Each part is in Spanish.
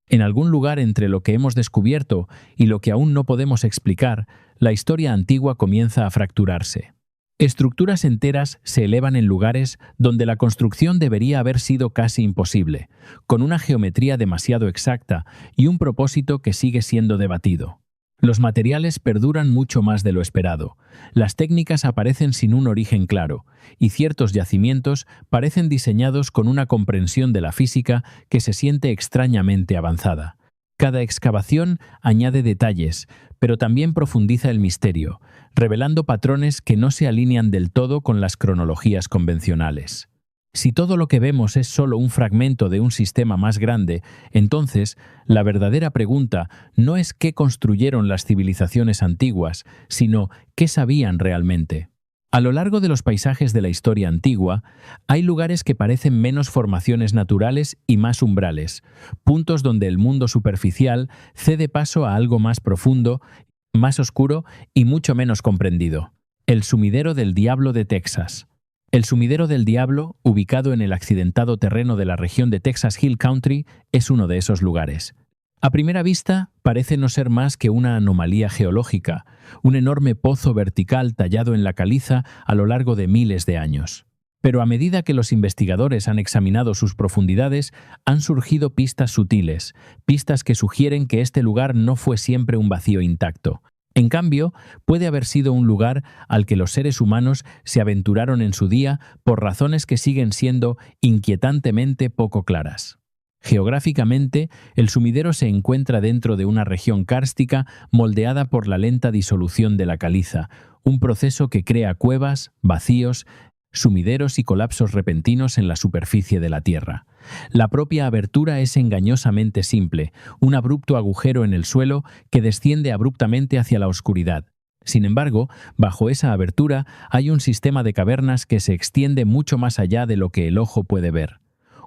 En algún lugar entre lo que hemos descubierto y lo que aún no podemos explicar, la historia antigua comienza a fracturarse. Estructuras enteras se elevan en lugares donde la construcción debería haber sido casi imposible, con una geometría demasiado exacta y un propósito que sigue siendo debatido. Los materiales perduran mucho más de lo esperado, las técnicas aparecen sin un origen claro, y ciertos yacimientos parecen diseñados con una comprensión de la física que se siente extrañamente avanzada. Cada excavación añade detalles, pero también profundiza el misterio, revelando patrones que no se alinean del todo con las cronologías convencionales. Si todo lo que vemos es solo un fragmento de un sistema más grande, entonces la verdadera pregunta no es qué construyeron las civilizaciones antiguas, sino qué sabían realmente. A lo largo de los paisajes de la historia antigua, hay lugares que parecen menos formaciones naturales y más umbrales, puntos donde el mundo superficial cede paso a algo más profundo, más oscuro y mucho menos comprendido. El sumidero del Diablo de Texas. El sumidero del Diablo, ubicado en el accidentado terreno de la región de Texas Hill Country, es uno de esos lugares. A primera vista, parece no ser más que una anomalía geológica, un enorme pozo vertical tallado en la caliza a lo largo de miles de años. Pero a medida que los investigadores han examinado sus profundidades, han surgido pistas sutiles, pistas que sugieren que este lugar no fue siempre un vacío intacto. En cambio, puede haber sido un lugar al que los seres humanos se aventuraron en su día por razones que siguen siendo inquietantemente poco claras. Geográficamente, el sumidero se encuentra dentro de una región kárstica moldeada por la lenta disolución de la caliza, un proceso que crea cuevas, vacíos, sumideros y colapsos repentinos en la superficie de la Tierra. La propia abertura es engañosamente simple, un abrupto agujero en el suelo que desciende abruptamente hacia la oscuridad. Sin embargo, bajo esa abertura hay un sistema de cavernas que se extiende mucho más allá de lo que el ojo puede ver.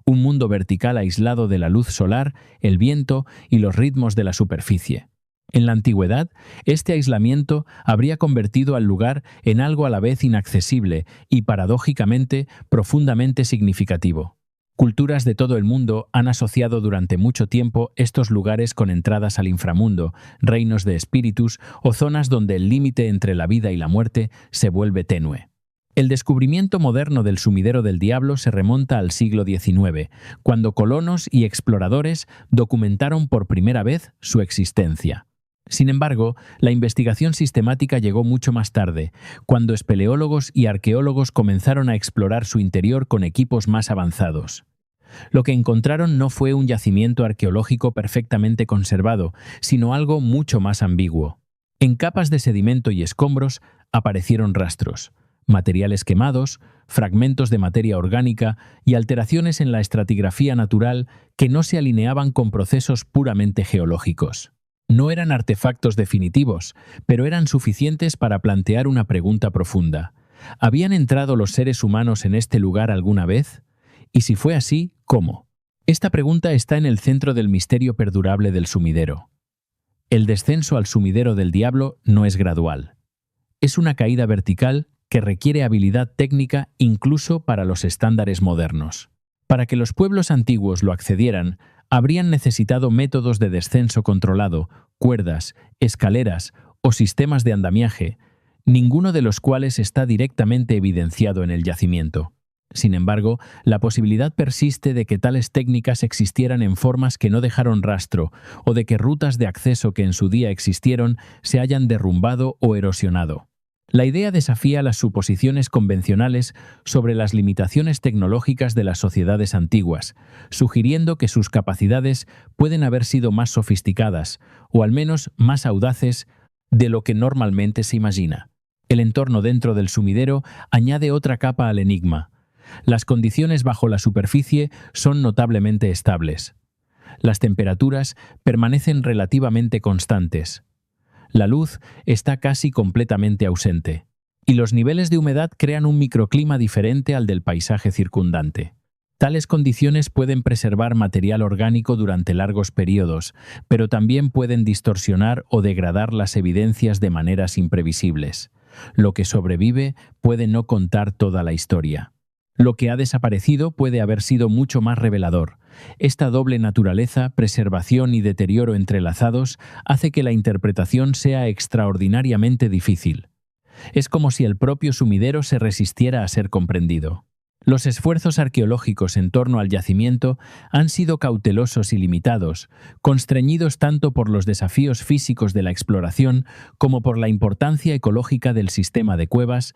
Un mundo vertical aislado de la luz solar, el viento y los ritmos de la superficie. En la antigüedad, este aislamiento habría convertido al lugar en algo a la vez inaccesible y, paradójicamente, profundamente significativo. Culturas de todo el mundo han asociado durante mucho tiempo estos lugares con entradas al inframundo, reinos de espíritus o zonas donde el límite entre la vida y la muerte se vuelve tenue. El descubrimiento moderno del sumidero del Diablo se remonta al siglo XIX, cuando colonos y exploradores documentaron por primera vez su existencia. Sin embargo, la investigación sistemática llegó mucho más tarde, cuando espeleólogos y arqueólogos comenzaron a explorar su interior con equipos más avanzados. Lo que encontraron no fue un yacimiento arqueológico perfectamente conservado, sino algo mucho más ambiguo. En capas de sedimento y escombros aparecieron rastros, materiales quemados, fragmentos de materia orgánica y alteraciones en la estratigrafía natural que no se alineaban con procesos puramente geológicos. No eran artefactos definitivos, pero eran suficientes para plantear una pregunta profunda. ¿Habían entrado los seres humanos en este lugar alguna vez? Y si fue así, ¿cómo? Esta pregunta está en el centro del misterio perdurable del sumidero. El descenso al sumidero del Diablo no es gradual. Es una caída vertical que requiere habilidad técnica incluso para los estándares modernos. Para que los pueblos antiguos lo accedieran, habrían necesitado métodos de descenso controlado, cuerdas, escaleras o sistemas de andamiaje, ninguno de los cuales está directamente evidenciado en el yacimiento. Sin embargo, la posibilidad persiste de que tales técnicas existieran en formas que no dejaron rastro o de que rutas de acceso que en su día existieron se hayan derrumbado o erosionado. La idea desafía las suposiciones convencionales sobre las limitaciones tecnológicas de las sociedades antiguas, sugiriendo que sus capacidades pueden haber sido más sofisticadas, o al menos más audaces, de lo que normalmente se imagina. El entorno dentro del sumidero añade otra capa al enigma. Las condiciones bajo la superficie son notablemente estables. Las temperaturas permanecen relativamente constantes. La luz está casi completamente ausente, y los niveles de humedad crean un microclima diferente al del paisaje circundante. Tales condiciones pueden preservar material orgánico durante largos periodos, pero también pueden distorsionar o degradar las evidencias de maneras imprevisibles. Lo que sobrevive puede no contar toda la historia. Lo que ha desaparecido puede haber sido mucho más revelador. Esta doble naturaleza, preservación y deterioro entrelazados, hace que la interpretación sea extraordinariamente difícil. Es como si el propio sumidero se resistiera a ser comprendido. Los esfuerzos arqueológicos en torno al yacimiento han sido cautelosos y limitados, constreñidos tanto por los desafíos físicos de la exploración como por la importancia ecológica del sistema de cuevas,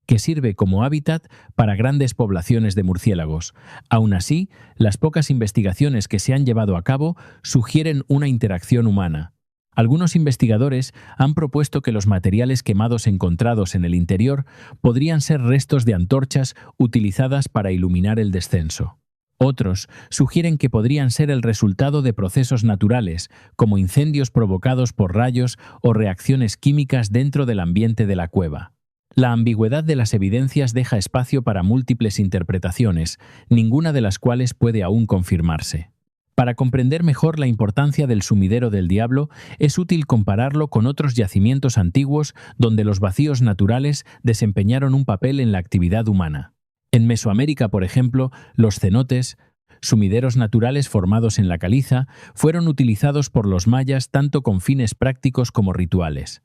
que sirve como hábitat para grandes poblaciones de murciélagos. Aún así, las pocas investigaciones que se han llevado a cabo sugieren una interacción humana. Algunos investigadores han propuesto que los materiales quemados encontrados en el interior podrían ser restos de antorchas utilizadas para iluminar el descenso. Otros sugieren que podrían ser el resultado de procesos naturales, como incendios provocados por rayos o reacciones químicas dentro del ambiente de la cueva. La ambigüedad de las evidencias deja espacio para múltiples interpretaciones, ninguna de las cuales puede aún confirmarse. Para comprender mejor la importancia del sumidero del Diablo, es útil compararlo con otros yacimientos antiguos donde los vacíos naturales desempeñaron un papel en la actividad humana. En Mesoamérica, por ejemplo, los cenotes, sumideros naturales formados en la caliza, fueron utilizados por los mayas tanto con fines prácticos como rituales.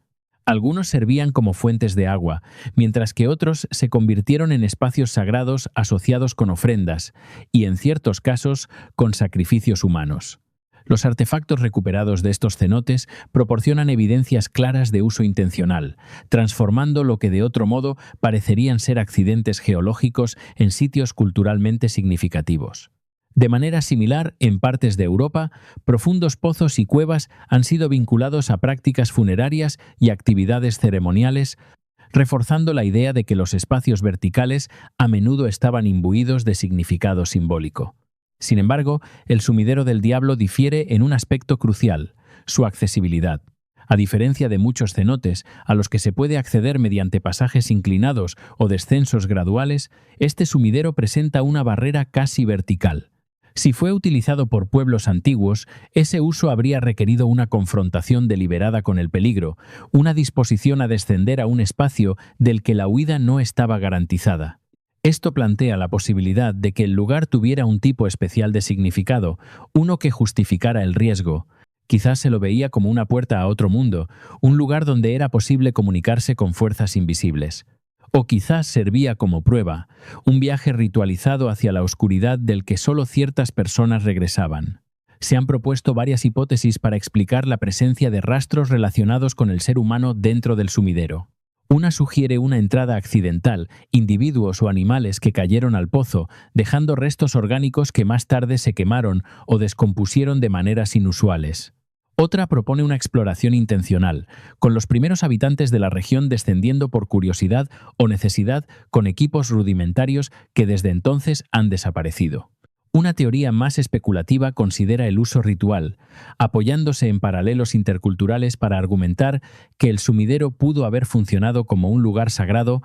Algunos servían como fuentes de agua, mientras que otros se convirtieron en espacios sagrados asociados con ofrendas y, en ciertos casos, con sacrificios humanos. Los artefactos recuperados de estos cenotes proporcionan evidencias claras de uso intencional, transformando lo que de otro modo parecerían ser accidentes geológicos en sitios culturalmente significativos. De manera similar, en partes de Europa, profundos pozos y cuevas han sido vinculados a prácticas funerarias y actividades ceremoniales, reforzando la idea de que los espacios verticales a menudo estaban imbuidos de significado simbólico. Sin embargo, el sumidero del Diablo difiere en un aspecto crucial: su accesibilidad. A diferencia de muchos cenotes, a los que se puede acceder mediante pasajes inclinados o descensos graduales, este sumidero presenta una barrera casi vertical. Si fue utilizado por pueblos antiguos, ese uso habría requerido una confrontación deliberada con el peligro, una disposición a descender a un espacio del que la huida no estaba garantizada. Esto plantea la posibilidad de que el lugar tuviera un tipo especial de significado, uno que justificara el riesgo. Quizás se lo veía como una puerta a otro mundo, un lugar donde era posible comunicarse con fuerzas invisibles. O quizás servía como prueba, un viaje ritualizado hacia la oscuridad del que solo ciertas personas regresaban. Se han propuesto varias hipótesis para explicar la presencia de rastros relacionados con el ser humano dentro del sumidero. Una sugiere una entrada accidental, individuos o animales que cayeron al pozo, dejando restos orgánicos que más tarde se quemaron o descompusieron de maneras inusuales. Otra propone una exploración intencional, con los primeros habitantes de la región descendiendo por curiosidad o necesidad con equipos rudimentarios que desde entonces han desaparecido. Una teoría más especulativa considera el uso ritual, apoyándose en paralelos interculturales para argumentar que el sumidero pudo haber funcionado como un lugar sagrado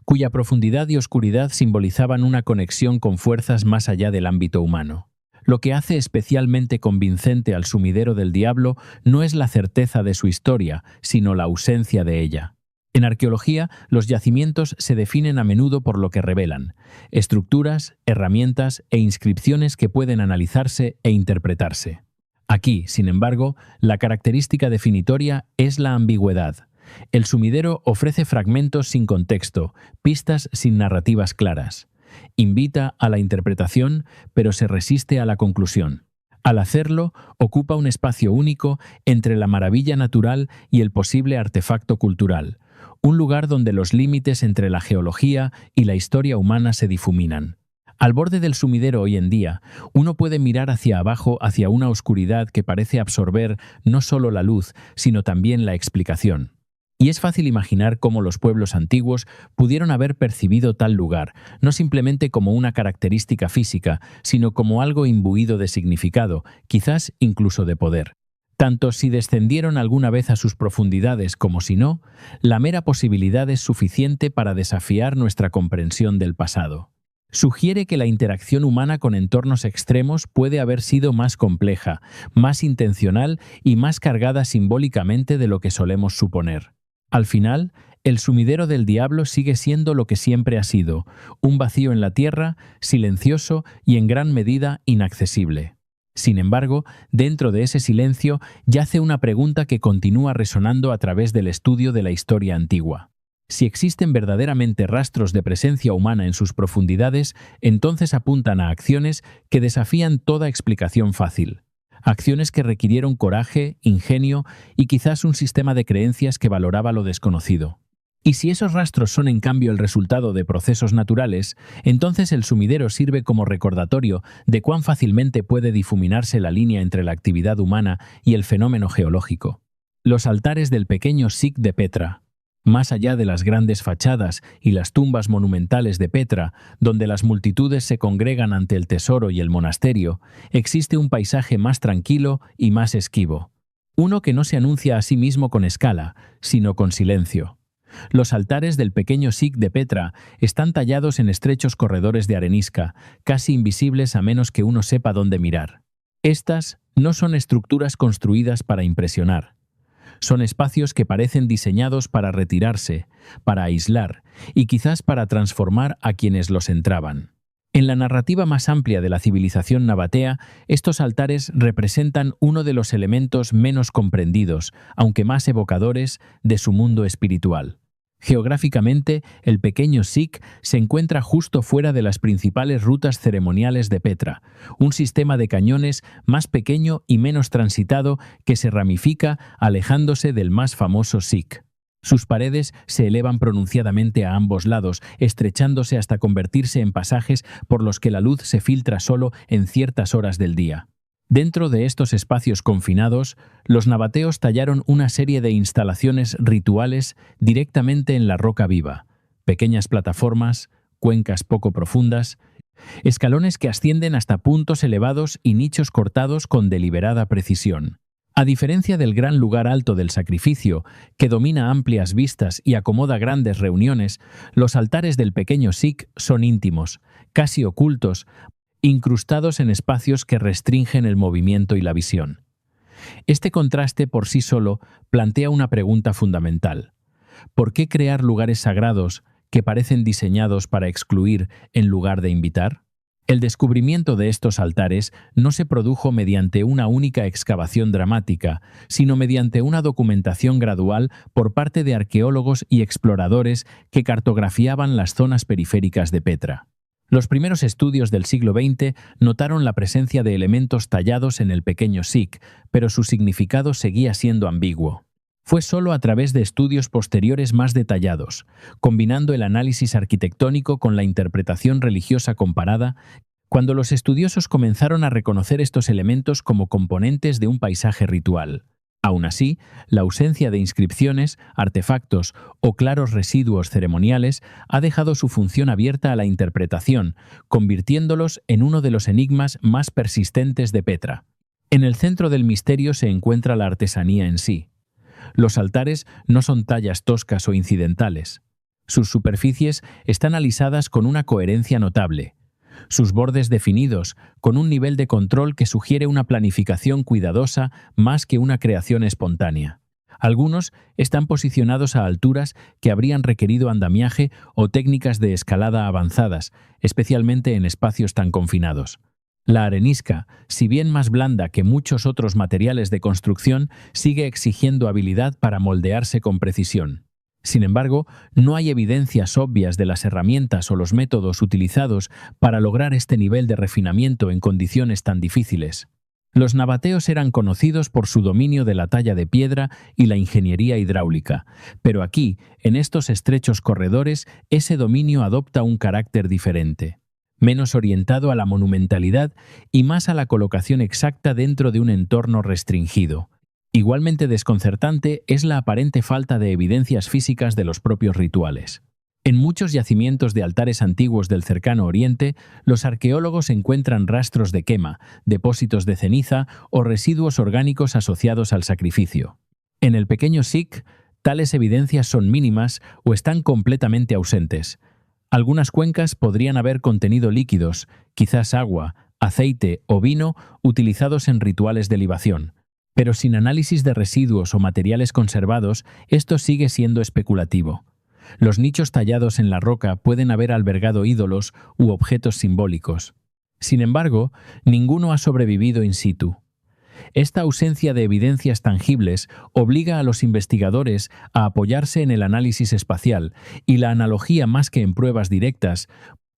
cuya profundidad y oscuridad simbolizaban una conexión con fuerzas más allá del ámbito humano. Lo que hace especialmente convincente al sumidero del Diablo no es la certeza de su historia, sino la ausencia de ella. En arqueología, los yacimientos se definen a menudo por lo que revelan: estructuras, herramientas e inscripciones que pueden analizarse e interpretarse. Aquí, sin embargo, la característica definitoria es la ambigüedad. El sumidero ofrece fragmentos sin contexto, pistas sin narrativas claras. Invita a la interpretación, pero se resiste a la conclusión. Al hacerlo, ocupa un espacio único entre la maravilla natural y el posible artefacto cultural, un lugar donde los límites entre la geología y la historia humana se difuminan. Al borde del sumidero hoy en día, uno puede mirar hacia abajo, hacia una oscuridad que parece absorber no solo la luz, sino también la explicación. Y es fácil imaginar cómo los pueblos antiguos pudieron haber percibido tal lugar, no simplemente como una característica física, sino como algo imbuido de significado, quizás incluso de poder. Tanto si descendieron alguna vez a sus profundidades como si no, la mera posibilidad es suficiente para desafiar nuestra comprensión del pasado. Sugiere que la interacción humana con entornos extremos puede haber sido más compleja, más intencional y más cargada simbólicamente de lo que solemos suponer. Al final, El sumidero del diablo sigue siendo lo que siempre ha sido, un vacío en la tierra, silencioso y en gran medida inaccesible. Sin embargo, dentro de ese silencio yace una pregunta que continúa resonando a través del estudio de la historia antigua. Si existen verdaderamente rastros de presencia humana en sus profundidades, entonces apuntan a acciones que desafían toda explicación fácil. Acciones que requirieron coraje, ingenio y quizás un sistema de creencias que valoraba lo desconocido. Y si esos rastros son en cambio el resultado de procesos naturales, entonces el sumidero sirve como recordatorio de cuán fácilmente puede difuminarse la línea entre la actividad humana y el fenómeno geológico. Los altares del pequeño Sikh de Petra. Más allá de las grandes fachadas y las tumbas monumentales de Petra, donde las multitudes se congregan ante el tesoro y el monasterio, existe un paisaje más tranquilo y más esquivo. Uno que no se anuncia a sí mismo con escala, sino con silencio. Los altares del pequeño Sikh de Petra están tallados en estrechos corredores de arenisca, casi invisibles a menos que uno sepa dónde mirar. Estas no son estructuras construidas para impresionar. Son espacios que parecen diseñados para retirarse, para aislar y quizás para transformar a quienes los entraban. En la narrativa más amplia de la civilización nabatea, estos altares representan uno de los elementos menos comprendidos, aunque más evocadores, de su mundo espiritual. Geográficamente, el pequeño Sikh se encuentra justo fuera de las principales rutas ceremoniales de Petra, un sistema de cañones más pequeño y menos transitado que se ramifica alejándose del más famoso Sikh. Sus paredes se elevan pronunciadamente a ambos lados, estrechándose hasta convertirse en pasajes por los que la luz se filtra solo en ciertas horas del día. Dentro de estos espacios confinados, los nabateos tallaron una serie de instalaciones rituales directamente en la roca viva, pequeñas plataformas, cuencas poco profundas, escalones que ascienden hasta puntos elevados y nichos cortados con deliberada precisión. A diferencia del gran lugar alto del sacrificio, que domina amplias vistas y acomoda grandes reuniones, los altares del pequeño Sikh son íntimos, casi ocultos, incrustados en espacios que restringen el movimiento y la visión. Este contraste por sí solo plantea una pregunta fundamental. ¿Por qué crear lugares sagrados que parecen diseñados para excluir en lugar de invitar? El descubrimiento de estos altares no se produjo mediante una única excavación dramática, sino mediante una documentación gradual por parte de arqueólogos y exploradores que cartografiaban las zonas periféricas de Petra. Los primeros estudios del siglo XX notaron la presencia de elementos tallados en el pequeño Sikh, pero su significado seguía siendo ambiguo. Fue solo a través de estudios posteriores más detallados, combinando el análisis arquitectónico con la interpretación religiosa comparada, cuando los estudiosos comenzaron a reconocer estos elementos como componentes de un paisaje ritual. Aún así, la ausencia de inscripciones, artefactos o claros residuos ceremoniales ha dejado su función abierta a la interpretación, convirtiéndolos en uno de los enigmas más persistentes de Petra. En el centro del misterio se encuentra la artesanía en sí. Los altares no son tallas toscas o incidentales. Sus superficies están alisadas con una coherencia notable. Sus bordes definidos, con un nivel de control que sugiere una planificación cuidadosa más que una creación espontánea. Algunos están posicionados a alturas que habrían requerido andamiaje o técnicas de escalada avanzadas, especialmente en espacios tan confinados. La arenisca, si bien más blanda que muchos otros materiales de construcción, sigue exigiendo habilidad para moldearse con precisión. Sin embargo, no hay evidencias obvias de las herramientas o los métodos utilizados para lograr este nivel de refinamiento en condiciones tan difíciles. Los nabateos eran conocidos por su dominio de la talla de piedra y la ingeniería hidráulica, pero aquí, en estos estrechos corredores, ese dominio adopta un carácter diferente, menos orientado a la monumentalidad y más a la colocación exacta dentro de un entorno restringido. Igualmente desconcertante es la aparente falta de evidencias físicas de los propios rituales. En muchos yacimientos de altares antiguos del cercano Oriente, los arqueólogos encuentran rastros de quema, depósitos de ceniza o residuos orgánicos asociados al sacrificio. En el pequeño Sikh, tales evidencias son mínimas o están completamente ausentes. Algunas cuencas podrían haber contenido líquidos, quizás agua, aceite o vino utilizados en rituales de libación. Pero sin análisis de residuos o materiales conservados, esto sigue siendo especulativo. Los nichos tallados en la roca pueden haber albergado ídolos u objetos simbólicos. Sin embargo, ninguno ha sobrevivido in situ. Esta ausencia de evidencias tangibles obliga a los investigadores a apoyarse en el análisis espacial y la analogía más que en pruebas directas,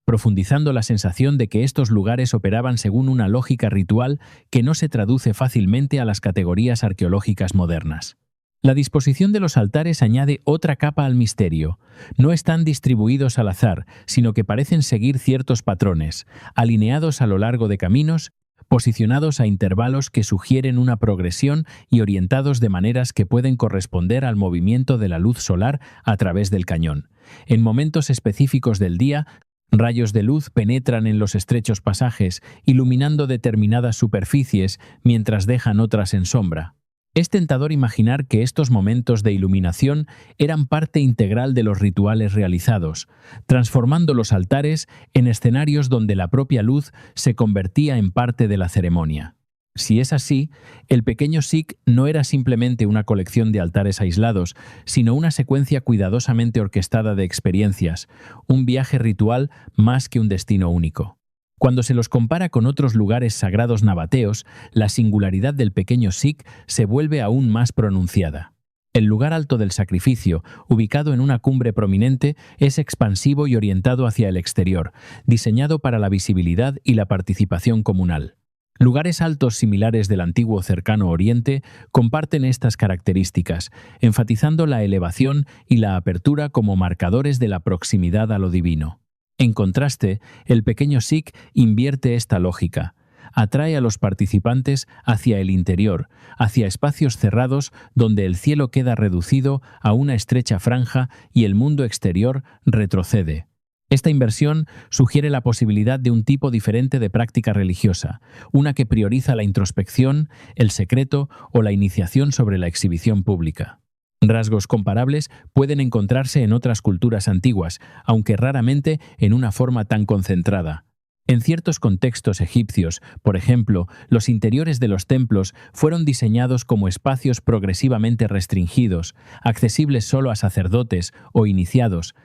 profundizando la sensación de que estos lugares operaban según una lógica ritual que no se traduce fácilmente a las categorías arqueológicas modernas. La disposición de los altares añade otra capa al misterio. No están distribuidos al azar, sino que parecen seguir ciertos patrones, alineados a lo largo de caminos, posicionados a intervalos que sugieren una progresión y orientados de maneras que pueden corresponder al movimiento de la luz solar a través del cañón. En momentos específicos del día, rayos de luz penetran en los estrechos pasajes, iluminando determinadas superficies mientras dejan otras en sombra. Es tentador imaginar que estos momentos de iluminación eran parte integral de los rituales realizados, transformando los altares en escenarios donde la propia luz se convertía en parte de la ceremonia. Si es así, el pequeño Sikh no era simplemente una colección de altares aislados, sino una secuencia cuidadosamente orquestada de experiencias, un viaje ritual más que un destino único. Cuando se los compara con otros lugares sagrados nabateos, la singularidad del pequeño Sikh se vuelve aún más pronunciada. El lugar alto del sacrificio, ubicado en una cumbre prominente, es expansivo y orientado hacia el exterior, diseñado para la visibilidad y la participación comunal. Lugares altos similares del antiguo Cercano Oriente comparten estas características, enfatizando la elevación y la apertura como marcadores de la proximidad a lo divino. En contraste, el pequeño Sikh invierte esta lógica. Atrae a los participantes hacia el interior, hacia espacios cerrados donde el cielo queda reducido a una estrecha franja y el mundo exterior retrocede. Esta inversión sugiere la posibilidad de un tipo diferente de práctica religiosa, una que prioriza la introspección, el secreto o la iniciación sobre la exhibición pública. Rasgos comparables pueden encontrarse en otras culturas antiguas, aunque raramente en una forma tan concentrada. En ciertos contextos egipcios, por ejemplo, los interiores de los templos fueron diseñados como espacios progresivamente restringidos, accesibles solo a sacerdotes o iniciados.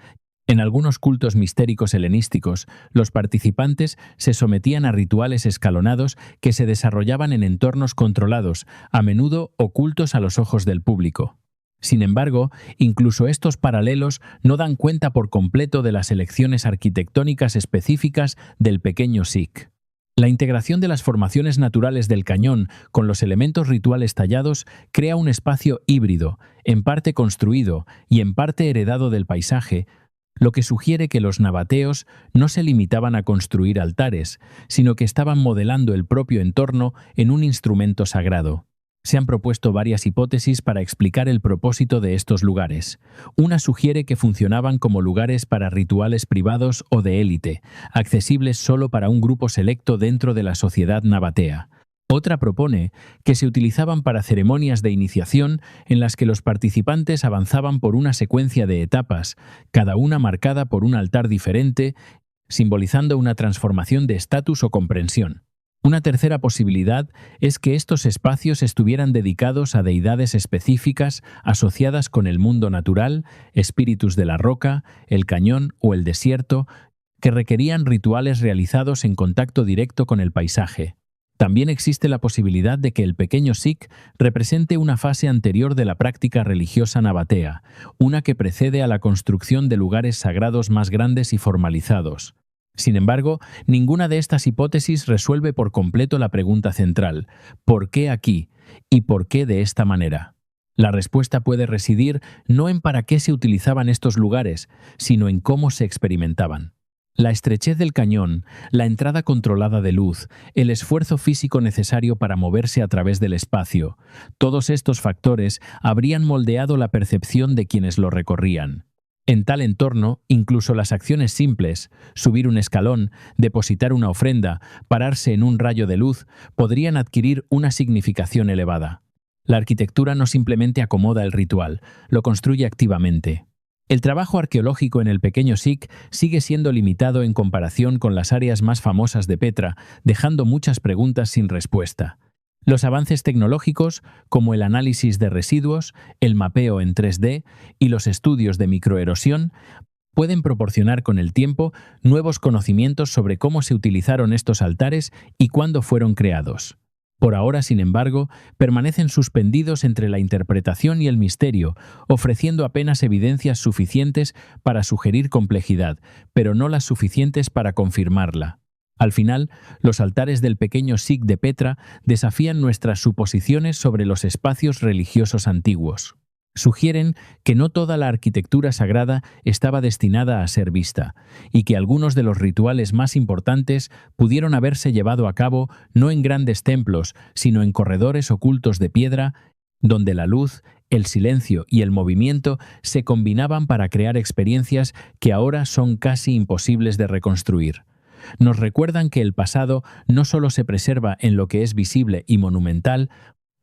En algunos cultos mistéricos helenísticos, los participantes se sometían a rituales escalonados que se desarrollaban en entornos controlados, a menudo ocultos a los ojos del público. Sin embargo, incluso estos paralelos no dan cuenta por completo de las elecciones arquitectónicas específicas del pequeño Sikh. La integración de las formaciones naturales del cañón con los elementos rituales tallados crea un espacio híbrido, en parte construido y en parte heredado del paisaje, lo que sugiere que los nabateos no se limitaban a construir altares, sino que estaban modelando el propio entorno en un instrumento sagrado. Se han propuesto varias hipótesis para explicar el propósito de estos lugares. Una sugiere que funcionaban como lugares para rituales privados o de élite, accesibles solo para un grupo selecto dentro de la sociedad nabatea. Otra propone que se utilizaban para ceremonias de iniciación en las que los participantes avanzaban por una secuencia de etapas, cada una marcada por un altar diferente, simbolizando una transformación de estatus o comprensión. Una tercera posibilidad es que estos espacios estuvieran dedicados a deidades específicas asociadas con el mundo natural, espíritus de la roca, el cañón o el desierto, que requerían rituales realizados en contacto directo con el paisaje. También existe la posibilidad de que el pequeño Sikh represente una fase anterior de la práctica religiosa nabatea, una que precede a la construcción de lugares sagrados más grandes y formalizados. Sin embargo, ninguna de estas hipótesis resuelve por completo la pregunta central: ¿por qué aquí? ¿Y por qué de esta manera? La respuesta puede residir no en para qué se utilizaban estos lugares, sino en cómo se experimentaban. La estrechez del cañón, la entrada controlada de luz, el esfuerzo físico necesario para moverse a través del espacio, todos estos factores habrían moldeado la percepción de quienes lo recorrían. En tal entorno, incluso las acciones simples, subir un escalón, depositar una ofrenda, pararse en un rayo de luz, podrían adquirir una significación elevada. La arquitectura no simplemente acomoda el ritual, lo construye activamente. El trabajo arqueológico en el pequeño Sikh sigue siendo limitado en comparación con las áreas más famosas de Petra, dejando muchas preguntas sin respuesta. Los avances tecnológicos, como el análisis de residuos, el mapeo en 3D y los estudios de microerosión, pueden proporcionar con el tiempo nuevos conocimientos sobre cómo se utilizaron estos altares y cuándo fueron creados. Por ahora, sin embargo, permanecen suspendidos entre la interpretación y el misterio, ofreciendo apenas evidencias suficientes para sugerir complejidad, pero no las suficientes para confirmarla. Al final, los altares del pequeño Sikh de Petra desafían nuestras suposiciones sobre los espacios religiosos antiguos. Sugieren que no toda la arquitectura sagrada estaba destinada a ser vista, y que algunos de los rituales más importantes pudieron haberse llevado a cabo no en grandes templos, sino en corredores ocultos de piedra, donde la luz, el silencio y el movimiento se combinaban para crear experiencias que ahora son casi imposibles de reconstruir. Nos recuerdan que el pasado no solo se preserva en lo que es visible y monumental,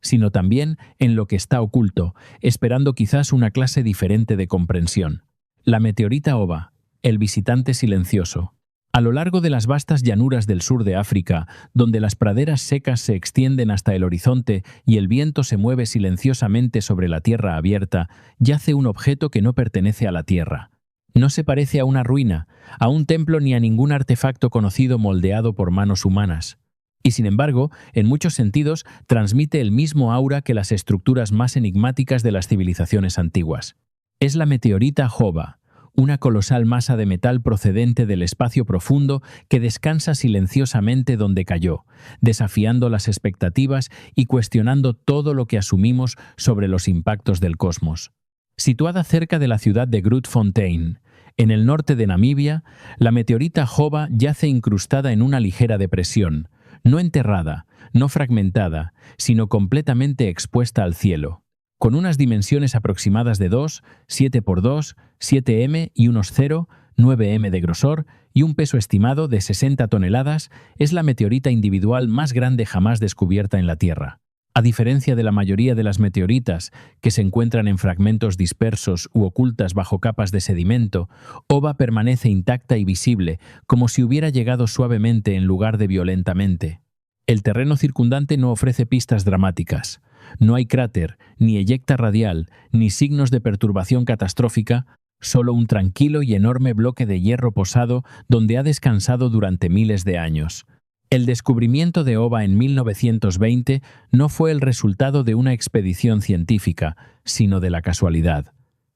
sino también en lo que está oculto, esperando quizás una clase diferente de comprensión. La meteorita Oba, el visitante silencioso. A lo largo de las vastas llanuras del sur de África, donde las praderas secas se extienden hasta el horizonte y el viento se mueve silenciosamente sobre la tierra abierta, yace un objeto que no pertenece a la tierra. No se parece a una ruina, a un templo ni a ningún artefacto conocido moldeado por manos humanas. Y sin embargo, en muchos sentidos, transmite el mismo aura que las estructuras más enigmáticas de las civilizaciones antiguas. Es la meteorita Joba, una colosal masa de metal procedente del espacio profundo que descansa silenciosamente donde cayó, desafiando las expectativas y cuestionando todo lo que asumimos sobre los impactos del cosmos. Situada cerca de la ciudad de Grootfontein, en el norte de Namibia, la meteorita Joba yace incrustada en una ligera depresión, no enterrada, no fragmentada, sino completamente expuesta al cielo. Con unas dimensiones aproximadas de 2, 7 por 2, 7 m y unos 0, 9 m de grosor y un peso estimado de 60 toneladas, es la meteorita individual más grande jamás descubierta en la Tierra. A diferencia de la mayoría de las meteoritas, que se encuentran en fragmentos dispersos u ocultas bajo capas de sedimento, Oba permanece intacta y visible, como si hubiera llegado suavemente en lugar de violentamente. El terreno circundante no ofrece pistas dramáticas. No hay cráter, ni eyecta radial, ni signos de perturbación catastrófica, solo un tranquilo y enorme bloque de hierro posado donde ha descansado durante miles de años. El descubrimiento de Oba en 1920 no fue el resultado de una expedición científica, sino de la casualidad.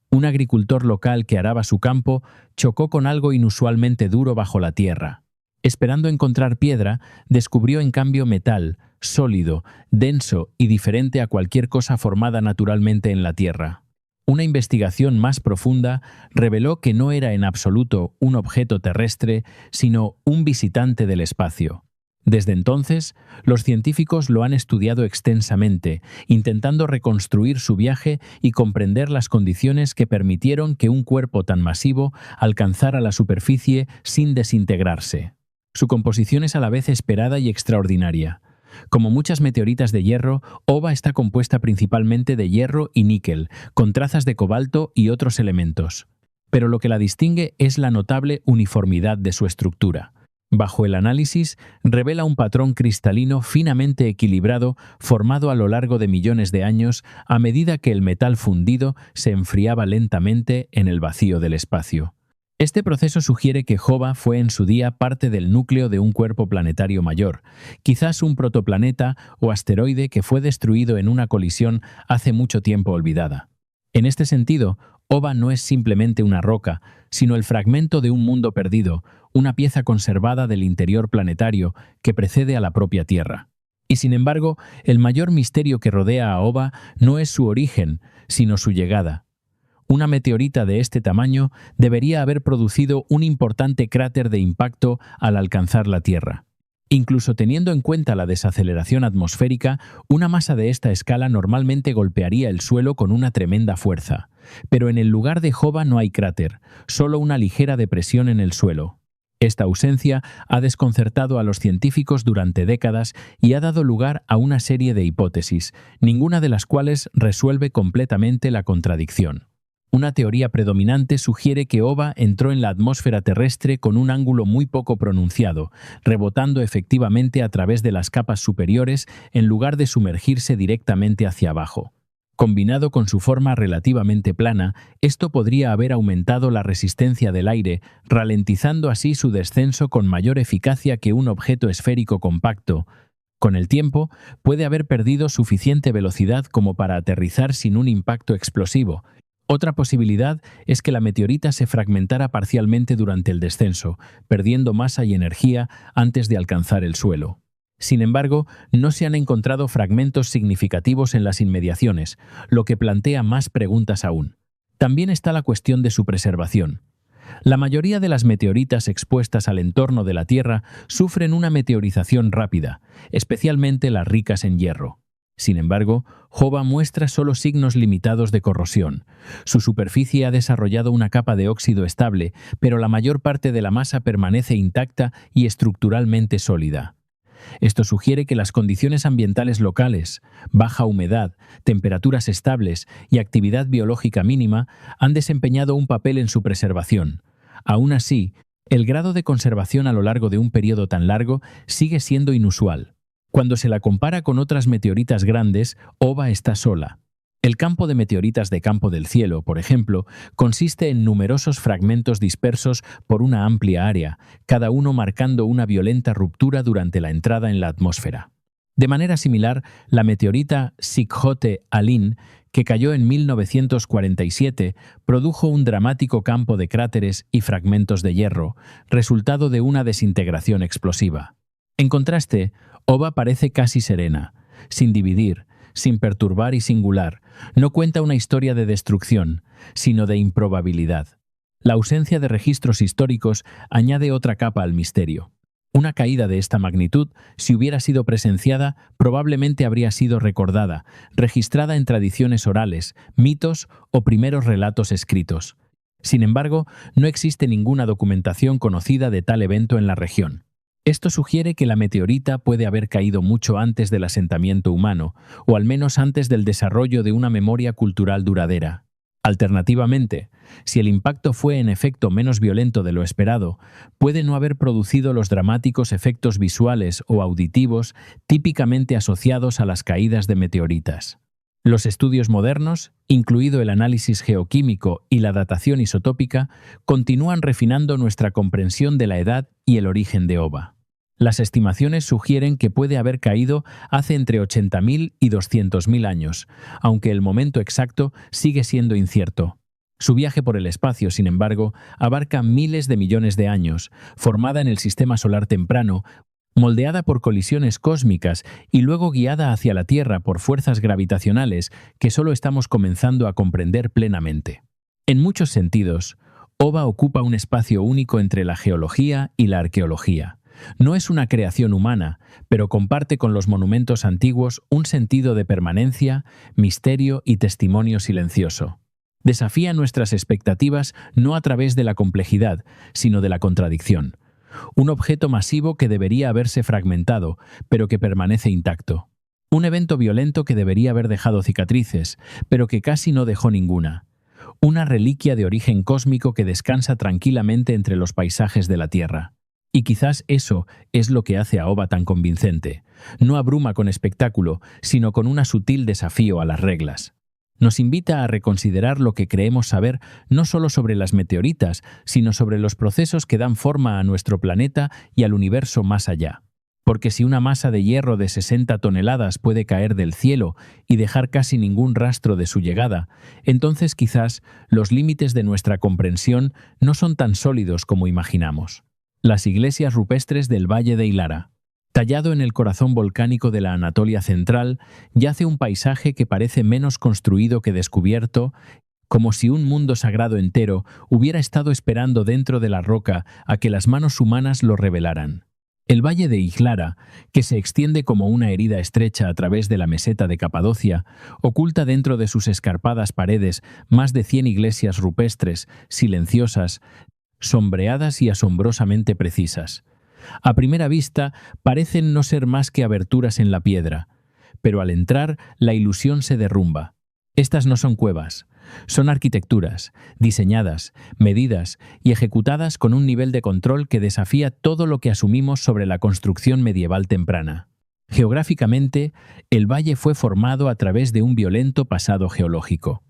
Un agricultor local que araba su campo chocó con algo inusualmente duro bajo la tierra. Esperando encontrar piedra, descubrió en cambio metal, sólido, denso y diferente a cualquier cosa formada naturalmente en la tierra. Una investigación más profunda reveló que no era en absoluto un objeto terrestre, sino un visitante del espacio. Desde entonces, los científicos lo han estudiado extensamente, intentando reconstruir su viaje y comprender las condiciones que permitieron que un cuerpo tan masivo alcanzara la superficie sin desintegrarse. Su composición es a la vez esperada y extraordinaria. Como muchas meteoritas de hierro, Oba está compuesta principalmente de hierro y níquel, con trazas de cobalto y otros elementos. Pero lo que la distingue es la notable uniformidad de su estructura. Bajo el análisis, revela un patrón cristalino finamente equilibrado formado a lo largo de millones de años a medida que el metal fundido se enfriaba lentamente en el vacío del espacio. Este proceso sugiere que Joba fue en su día parte del núcleo de un cuerpo planetario mayor, quizás un protoplaneta o asteroide que fue destruido en una colisión hace mucho tiempo olvidada. En este sentido, Oba no es simplemente una roca, sino el fragmento de un mundo perdido, una pieza conservada del interior planetario que precede a la propia Tierra. Y sin embargo, el mayor misterio que rodea a Oba no es su origen, sino su llegada. Una meteorita de este tamaño debería haber producido un importante cráter de impacto al alcanzar la Tierra. Incluso teniendo en cuenta la desaceleración atmosférica, una masa de esta escala normalmente golpearía el suelo con una tremenda fuerza. Pero en el lugar de Joba no hay cráter, solo una ligera depresión en el suelo. Esta ausencia ha desconcertado a los científicos durante décadas y ha dado lugar a una serie de hipótesis, ninguna de las cuales resuelve completamente la contradicción. Una teoría predominante sugiere que Oba entró en la atmósfera terrestre con un ángulo muy poco pronunciado, rebotando efectivamente a través de las capas superiores en lugar de sumergirse directamente hacia abajo. Combinado con su forma relativamente plana, esto podría haber aumentado la resistencia del aire, ralentizando así su descenso con mayor eficacia que un objeto esférico compacto. Con el tiempo, puede haber perdido suficiente velocidad como para aterrizar sin un impacto explosivo. Otra posibilidad es que la meteorita se fragmentara parcialmente durante el descenso, perdiendo masa y energía antes de alcanzar el suelo. Sin embargo, no se han encontrado fragmentos significativos en las inmediaciones, lo que plantea más preguntas aún. También está la cuestión de su preservación. La mayoría de las meteoritas expuestas al entorno de la Tierra sufren una meteorización rápida, especialmente las ricas en hierro. Sin embargo, Oba muestra solo signos limitados de corrosión. Su superficie ha desarrollado una capa de óxido estable, pero la mayor parte de la masa permanece intacta y estructuralmente sólida. Esto sugiere que las condiciones ambientales locales, baja humedad, temperaturas estables y actividad biológica mínima han desempeñado un papel en su preservación. Aún así, el grado de conservación a lo largo de un periodo tan largo sigue siendo inusual. Cuando se la compara con otras meteoritas grandes, Oba está sola. El campo de meteoritas de campo del cielo, por ejemplo, consiste en numerosos fragmentos dispersos por una amplia área, cada uno marcando una violenta ruptura durante la entrada en la atmósfera. De manera similar, la meteorita Sikhote-Alin, que cayó en 1947, produjo un dramático campo de cráteres y fragmentos de hierro, resultado de una desintegración explosiva. En contraste, Oba parece casi serena, sin dividir, sin perturbar y singular. No cuenta una historia de destrucción, sino de improbabilidad. La ausencia de registros históricos añade otra capa al misterio. Una caída de esta magnitud, si hubiera sido presenciada, probablemente habría sido recordada, registrada en tradiciones orales, mitos o primeros relatos escritos. Sin embargo, no existe ninguna documentación conocida de tal evento en la región. Esto sugiere que la meteorita puede haber caído mucho antes del asentamiento humano, o al menos antes del desarrollo de una memoria cultural duradera. Alternativamente, si el impacto fue en efecto menos violento de lo esperado, puede no haber producido los dramáticos efectos visuales o auditivos típicamente asociados a las caídas de meteoritas. Los estudios modernos, incluido el análisis geoquímico y la datación isotópica, continúan refinando nuestra comprensión de la edad y el origen de Oba. Las estimaciones sugieren que puede haber caído hace entre 80.000 y 200.000 años, aunque el momento exacto sigue siendo incierto. Su viaje por el espacio, sin embargo, abarca miles de millones de años, formada en el sistema solar temprano, moldeada por colisiones cósmicas y luego guiada hacia la Tierra por fuerzas gravitacionales que solo estamos comenzando a comprender plenamente. En muchos sentidos, Oba ocupa un espacio único entre la geología y la arqueología. No es una creación humana, pero comparte con los monumentos antiguos un sentido de permanencia, misterio y testimonio silencioso. Desafía nuestras expectativas no a través de la complejidad, sino de la contradicción. Un objeto masivo que debería haberse fragmentado, pero que permanece intacto. Un evento violento que debería haber dejado cicatrices, pero que casi no dejó ninguna. Una reliquia de origen cósmico que descansa tranquilamente entre los paisajes de la Tierra. Y quizás eso es lo que hace a Oba tan convincente. No abruma con espectáculo, sino con un sutil desafío a las reglas. Nos invita a reconsiderar lo que creemos saber no solo sobre las meteoritas, sino sobre los procesos que dan forma a nuestro planeta y al universo más allá. Porque si una masa de hierro de 60 toneladas puede caer del cielo y dejar casi ningún rastro de su llegada, entonces quizás los límites de nuestra comprensión no son tan sólidos como imaginamos. Las iglesias rupestres del Valle de Hilara. Tallado en el corazón volcánico de la Anatolia central, yace un paisaje que parece menos construido que descubierto, como si un mundo sagrado entero hubiera estado esperando dentro de la roca a que las manos humanas lo revelaran. El Valle de Hilara, que se extiende como una herida estrecha a través de la meseta de Capadocia, oculta dentro de sus escarpadas paredes más de 100 iglesias rupestres, silenciosas, sombreadas y asombrosamente precisas. A primera vista parecen no ser más que aberturas en la piedra, pero al entrar la ilusión se derrumba. Estas no son cuevas, Son arquitecturas, diseñadas, medidas y ejecutadas con un nivel de control que desafía todo lo que asumimos sobre la construcción medieval temprana. Geográficamente, el valle fue formado a través de un violento pasado geológico.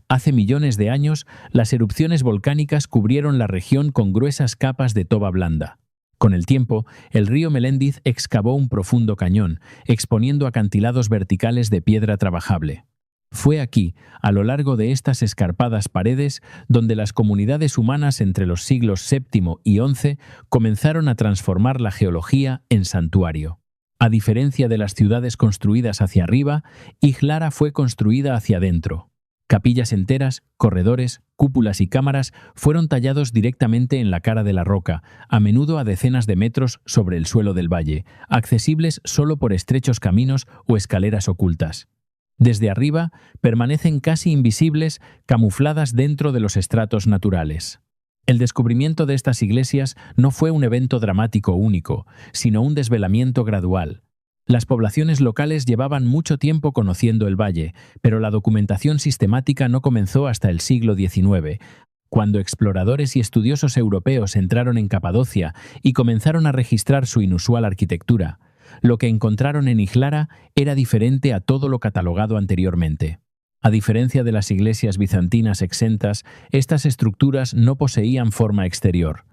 Hace millones de años, las erupciones volcánicas cubrieron la región con gruesas capas de toba blanda. Con el tiempo, el río Meléndez excavó un profundo cañón, exponiendo acantilados verticales de piedra trabajable. Fue aquí, a lo largo de estas escarpadas paredes, donde las comunidades humanas entre los siglos VII y XI comenzaron a transformar la geología en santuario. A diferencia de las ciudades construidas hacia arriba, Ijlara fue construida hacia adentro. Capillas enteras, corredores, cúpulas y cámaras fueron tallados directamente en la cara de la roca, a menudo a decenas de metros sobre el suelo del valle, accesibles solo por estrechos caminos o escaleras ocultas. Desde arriba, permanecen casi invisibles, camufladas dentro de los estratos naturales. El descubrimiento de estas iglesias no fue un evento dramático único, sino un desvelamiento gradual. Las poblaciones locales llevaban mucho tiempo conociendo el valle, pero la documentación sistemática no comenzó hasta el siglo XIX, cuando exploradores y estudiosos europeos entraron en Capadocia y comenzaron a registrar su inusual arquitectura. Lo que encontraron en Ijlara era diferente a todo lo catalogado anteriormente. A diferencia de las iglesias bizantinas exentas, estas estructuras no poseían forma exterior.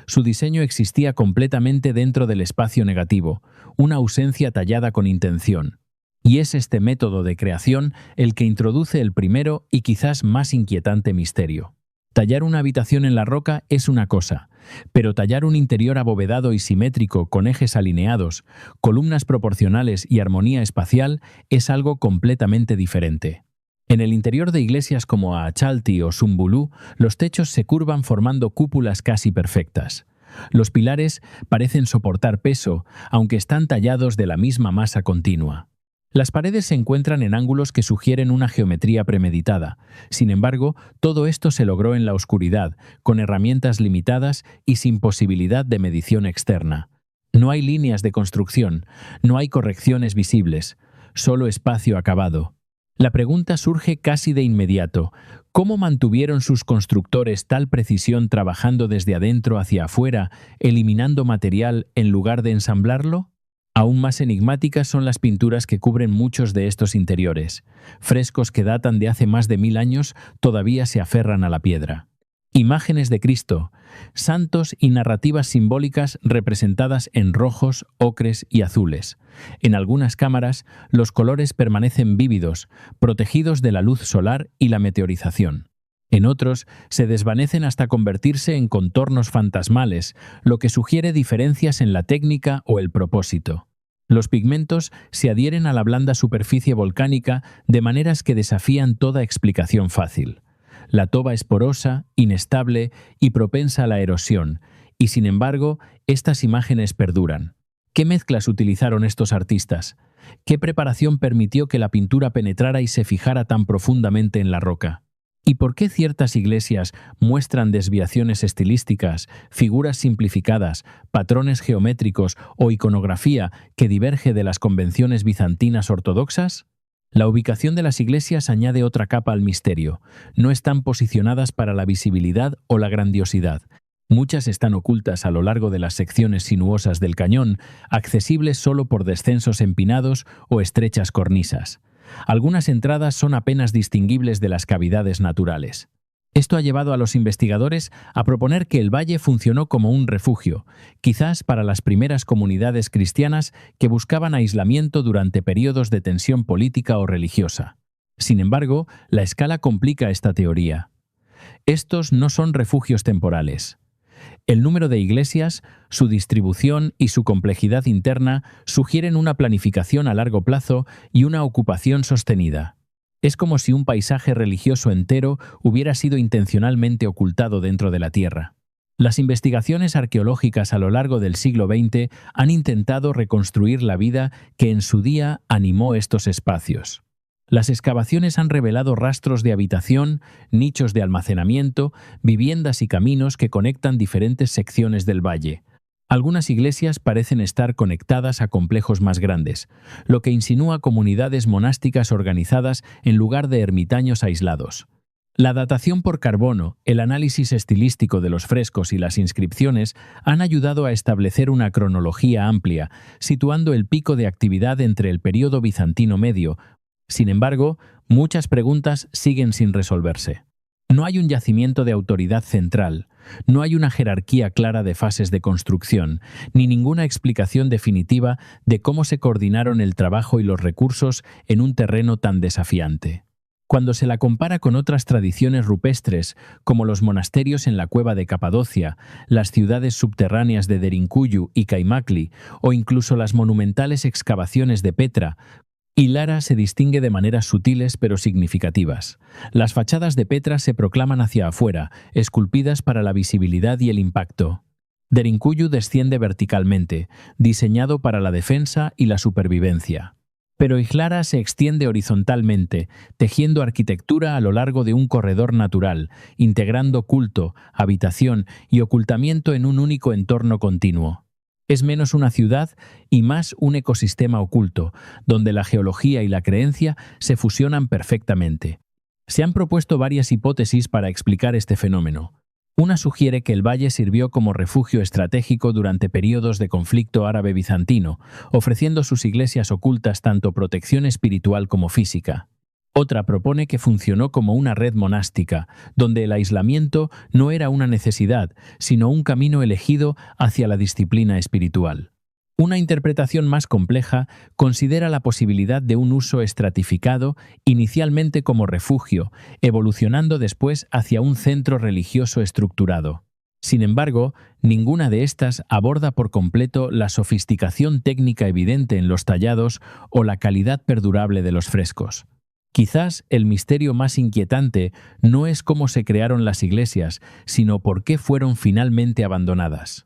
Su diseño existía completamente dentro del espacio negativo, una ausencia tallada con intención. Y es este método de creación el que introduce el primero y quizás más inquietante misterio. Tallar una habitación en la roca es una cosa, pero tallar un interior abovedado y simétrico con ejes alineados, columnas proporcionales y armonía espacial es algo completamente diferente. En el interior de iglesias como Aachalti o Sumbulú, los techos se curvan formando cúpulas casi perfectas. Los pilares parecen soportar peso, aunque están tallados de la misma masa continua. Las paredes se encuentran en ángulos que sugieren una geometría premeditada. Sin embargo, todo esto se logró en la oscuridad, con herramientas limitadas y sin posibilidad de medición externa. No hay líneas de construcción, no hay correcciones visibles, solo espacio acabado. La pregunta surge casi de inmediato. ¿Cómo mantuvieron sus constructores tal precisión trabajando desde adentro hacia afuera, eliminando material en lugar de ensamblarlo? Aún más enigmáticas son las pinturas que cubren muchos de estos interiores. Frescos que datan de hace más de 1000 años todavía se aferran a la piedra. Imágenes de Cristo, santos y narrativas simbólicas representadas en rojos, ocres y azules. En algunas cámaras, los colores permanecen vívidos, protegidos de la luz solar y la meteorización. En otros, se desvanecen hasta convertirse en contornos fantasmales, lo que sugiere diferencias en la técnica o el propósito. Los pigmentos se adhieren a la blanda superficie volcánica de maneras que desafían toda explicación fácil. La toba es porosa, inestable y propensa a la erosión, y sin embargo, estas imágenes perduran. ¿Qué mezclas utilizaron estos artistas? ¿Qué preparación permitió que la pintura penetrara y se fijara tan profundamente en la roca? ¿Y por qué ciertas iglesias muestran desviaciones estilísticas, figuras simplificadas, patrones geométricos o iconografía que diverge de las convenciones bizantinas ortodoxas? La ubicación de las iglesias añade otra capa al misterio. No están posicionadas para la visibilidad o la grandiosidad. Muchas están ocultas a lo largo de las secciones sinuosas del cañón, accesibles solo por descensos empinados o estrechas cornisas. Algunas entradas son apenas distinguibles de las cavidades naturales. Esto ha llevado a los investigadores a proponer que el valle funcionó como un refugio, quizás para las primeras comunidades cristianas que buscaban aislamiento durante periodos de tensión política o religiosa. Sin embargo, la escala complica esta teoría. Estos no son refugios temporales. El número de iglesias, su distribución y su complejidad interna sugieren una planificación a largo plazo y una ocupación sostenida. Es como si un paisaje religioso entero hubiera sido intencionalmente ocultado dentro de la tierra. Las investigaciones arqueológicas a lo largo del siglo XX han intentado reconstruir la vida que en su día animó estos espacios. Las excavaciones han revelado rastros de habitación, nichos de almacenamiento, viviendas y caminos que conectan diferentes secciones del valle. Algunas iglesias parecen estar conectadas a complejos más grandes, lo que insinúa comunidades monásticas organizadas en lugar de ermitaños aislados. La datación por carbono, el análisis estilístico de los frescos y las inscripciones han ayudado a establecer una cronología amplia, situando el pico de actividad entre el período bizantino medio. Sin embargo, muchas preguntas siguen sin resolverse. No hay un yacimiento de autoridad central, no hay una jerarquía clara de fases de construcción, ni ninguna explicación definitiva de cómo se coordinaron el trabajo y los recursos en un terreno tan desafiante. Cuando se la compara con otras tradiciones rupestres, como los monasterios en la cueva de Capadocia, las ciudades subterráneas de Derinkuyu y Kaimakli, o incluso las monumentales excavaciones de Petra, Lara se distingue de maneras sutiles pero significativas. Las fachadas de Petra se proclaman hacia afuera, esculpidas para la visibilidad y el impacto. Derinkuyu desciende verticalmente, diseñado para la defensa y la supervivencia. Pero Lara se extiende horizontalmente, tejiendo arquitectura a lo largo de un corredor natural, integrando culto, habitación y ocultamiento en un único entorno continuo. Es menos una ciudad y más un ecosistema oculto, donde la geología y la creencia se fusionan perfectamente. Se han propuesto varias hipótesis para explicar este fenómeno. Una sugiere que el valle sirvió como refugio estratégico durante períodos de conflicto árabe-bizantino, ofreciendo sus iglesias ocultas tanto protección espiritual como física. Otra propone que funcionó como una red monástica, donde el aislamiento no era una necesidad, sino un camino elegido hacia la disciplina espiritual. Una interpretación más compleja considera la posibilidad de un uso estratificado, inicialmente como refugio, evolucionando después hacia un centro religioso estructurado. Sin embargo, ninguna de estas aborda por completo la sofisticación técnica evidente en los tallados o la calidad perdurable de los frescos. Quizás el misterio más inquietante no es cómo se crearon las iglesias, sino por qué fueron finalmente abandonadas.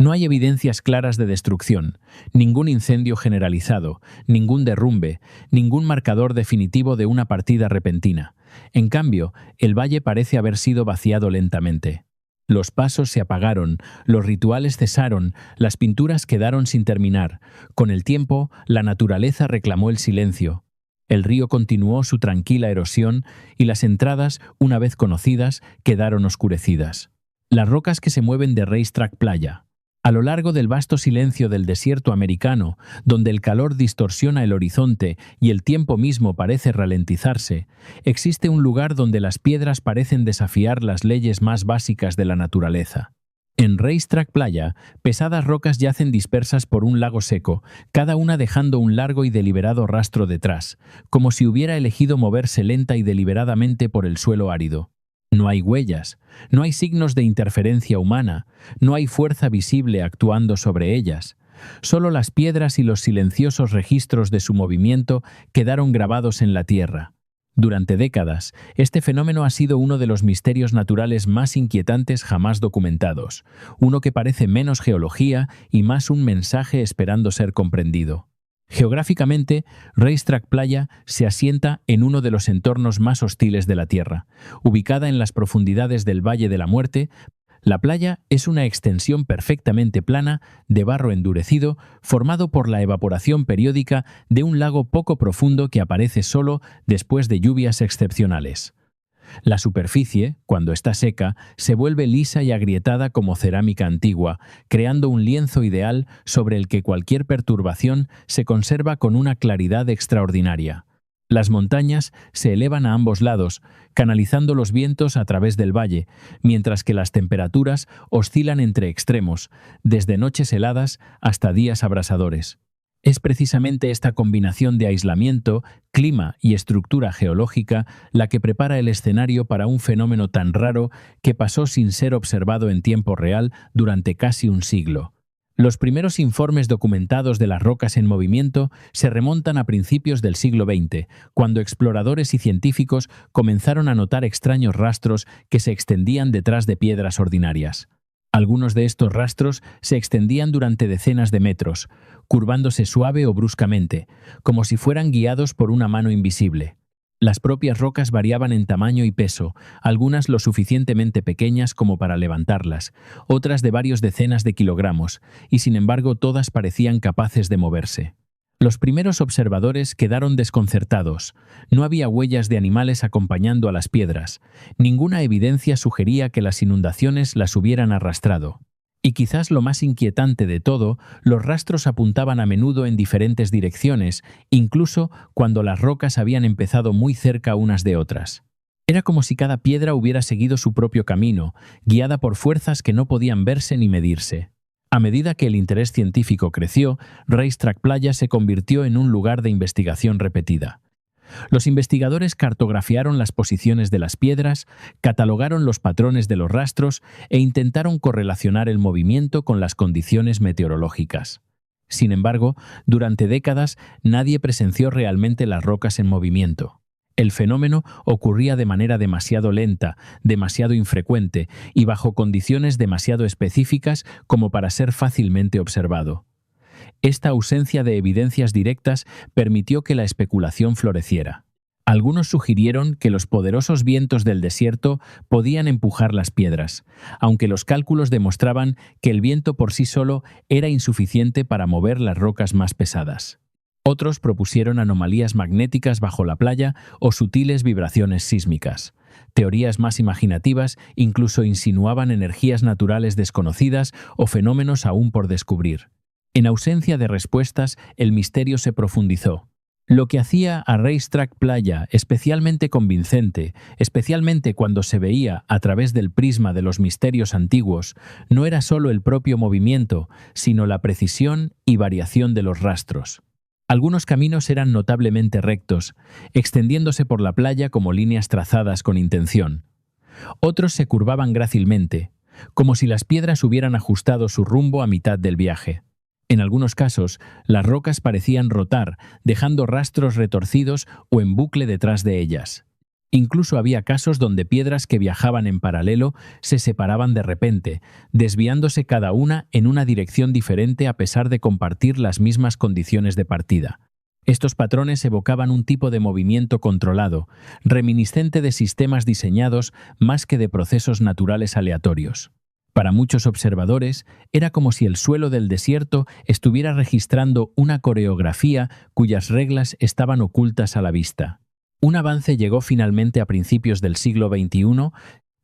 No hay evidencias claras de destrucción, ningún incendio generalizado, ningún derrumbe, ningún marcador definitivo de una partida repentina. En cambio, el valle parece haber sido vaciado lentamente. Los pasos se apagaron, los rituales cesaron, las pinturas quedaron sin terminar. Con el tiempo, la naturaleza reclamó el silencio. El río continuó su tranquila erosión y las entradas, una vez conocidas, quedaron oscurecidas. Las rocas que se mueven de Racetrack Playa. A lo largo del vasto silencio del desierto americano, donde el calor distorsiona el horizonte y el tiempo mismo parece ralentizarse, existe un lugar donde las piedras parecen desafiar las leyes más básicas de la naturaleza. En Racetrack Playa, pesadas rocas yacen dispersas por un lago seco, cada una dejando un largo y deliberado rastro detrás, como si hubiera elegido moverse lenta y deliberadamente por el suelo árido. No hay huellas, no hay signos de interferencia humana, no hay fuerza visible actuando sobre ellas. Solo las piedras y los silenciosos registros de su movimiento quedaron grabados en la tierra. Durante décadas, este fenómeno ha sido uno de los misterios naturales más inquietantes jamás documentados, uno que parece menos geología y más un mensaje esperando ser comprendido. Geográficamente, Racetrack Playa se asienta en uno de los entornos más hostiles de la Tierra. Ubicada en las profundidades del Valle de la Muerte, la playa es una extensión perfectamente plana de barro endurecido formado por la evaporación periódica de un lago poco profundo que aparece solo después de lluvias excepcionales. La superficie, cuando está seca, se vuelve lisa y agrietada como cerámica antigua, creando un lienzo ideal sobre el que cualquier perturbación se conserva con una claridad extraordinaria. Las montañas se elevan a ambos lados, canalizando los vientos a través del valle, mientras que las temperaturas oscilan entre extremos, desde noches heladas hasta días abrasadores. Es precisamente esta combinación de aislamiento, clima y estructura geológica la que prepara el escenario para un fenómeno tan raro que pasó sin ser observado en tiempo real durante casi un siglo. Los primeros informes documentados de las rocas en movimiento se remontan a principios del siglo XX, cuando exploradores y científicos comenzaron a notar extraños rastros que se extendían detrás de piedras ordinarias. Algunos de estos rastros se extendían durante decenas de metros, curvándose suave o bruscamente, como si fueran guiados por una mano invisible. Las propias rocas variaban en tamaño y peso, algunas lo suficientemente pequeñas como para levantarlas, otras de varios decenas de kilogramos, y sin embargo todas parecían capaces de moverse. Los primeros observadores quedaron desconcertados. No había huellas de animales acompañando a las piedras. Ninguna evidencia sugería que las inundaciones las hubieran arrastrado. Y quizás lo más inquietante de todo, los rastros apuntaban a menudo en diferentes direcciones, incluso cuando las rocas habían empezado muy cerca unas de otras. Era como si cada piedra hubiera seguido su propio camino, guiada por fuerzas que no podían verse ni medirse. A medida que el interés científico creció, Racetrack Playa se convirtió en un lugar de investigación repetida. Los investigadores cartografiaron las posiciones de las piedras, catalogaron los patrones de los rastros e intentaron correlacionar el movimiento con las condiciones meteorológicas. Sin embargo, durante décadas nadie presenció realmente las rocas en movimiento. El fenómeno ocurría de manera demasiado lenta, demasiado infrecuente y bajo condiciones demasiado específicas como para ser fácilmente observado. Esta ausencia de evidencias directas permitió que la especulación floreciera. Algunos sugirieron que los poderosos vientos del desierto podían empujar las piedras, aunque los cálculos demostraban que el viento por sí solo era insuficiente para mover las rocas más pesadas. Otros propusieron anomalías magnéticas bajo la playa o sutiles vibraciones sísmicas. Teorías más imaginativas incluso insinuaban energías naturales desconocidas o fenómenos aún por descubrir. En ausencia de respuestas, el misterio se profundizó. Lo que hacía a Racetrack Playa especialmente convincente, especialmente cuando se veía a través del prisma de los misterios antiguos, no era solo el propio movimiento, sino la precisión y variación de los rastros. Algunos caminos eran notablemente rectos, extendiéndose por la playa como líneas trazadas con intención. Otros se curvaban grácilmente, como si las piedras hubieran ajustado su rumbo a mitad del viaje. En algunos casos, las rocas parecían rotar, dejando rastros retorcidos o en bucle detrás de ellas. Incluso había casos donde piedras que viajaban en paralelo se separaban de repente, desviándose cada una en una dirección diferente a pesar de compartir las mismas condiciones de partida. Estos patrones evocaban un tipo de movimiento controlado, reminiscente de sistemas diseñados más que de procesos naturales aleatorios. Para muchos observadores, era como si el suelo del desierto estuviera registrando una coreografía cuyas reglas estaban ocultas a la vista. Un avance llegó finalmente a principios del siglo XXI,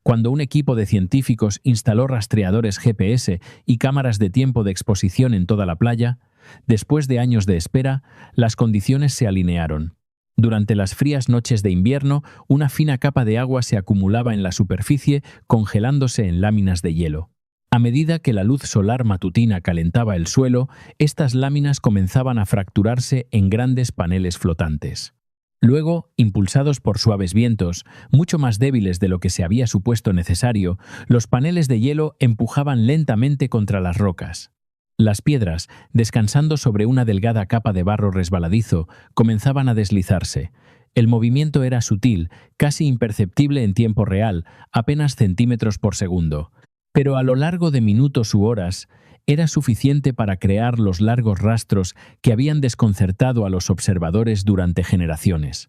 cuando un equipo de científicos instaló rastreadores GPS y cámaras de tiempo de exposición en toda la playa. Después de años de espera, las condiciones se alinearon. Durante las frías noches de invierno, una fina capa de agua se acumulaba en la superficie, congelándose en láminas de hielo. A medida que la luz solar matutina calentaba el suelo, estas láminas comenzaban a fracturarse en grandes paneles flotantes. Luego, impulsados por suaves vientos, mucho más débiles de lo que se había supuesto necesario, los paneles de hielo empujaban lentamente contra las rocas. Las piedras, descansando sobre una delgada capa de barro resbaladizo, comenzaban a deslizarse. El movimiento era sutil, casi imperceptible en tiempo real, apenas centímetros por segundo. Pero a lo largo de minutos u horas, era suficiente para crear los largos rastros que habían desconcertado a los observadores durante generaciones.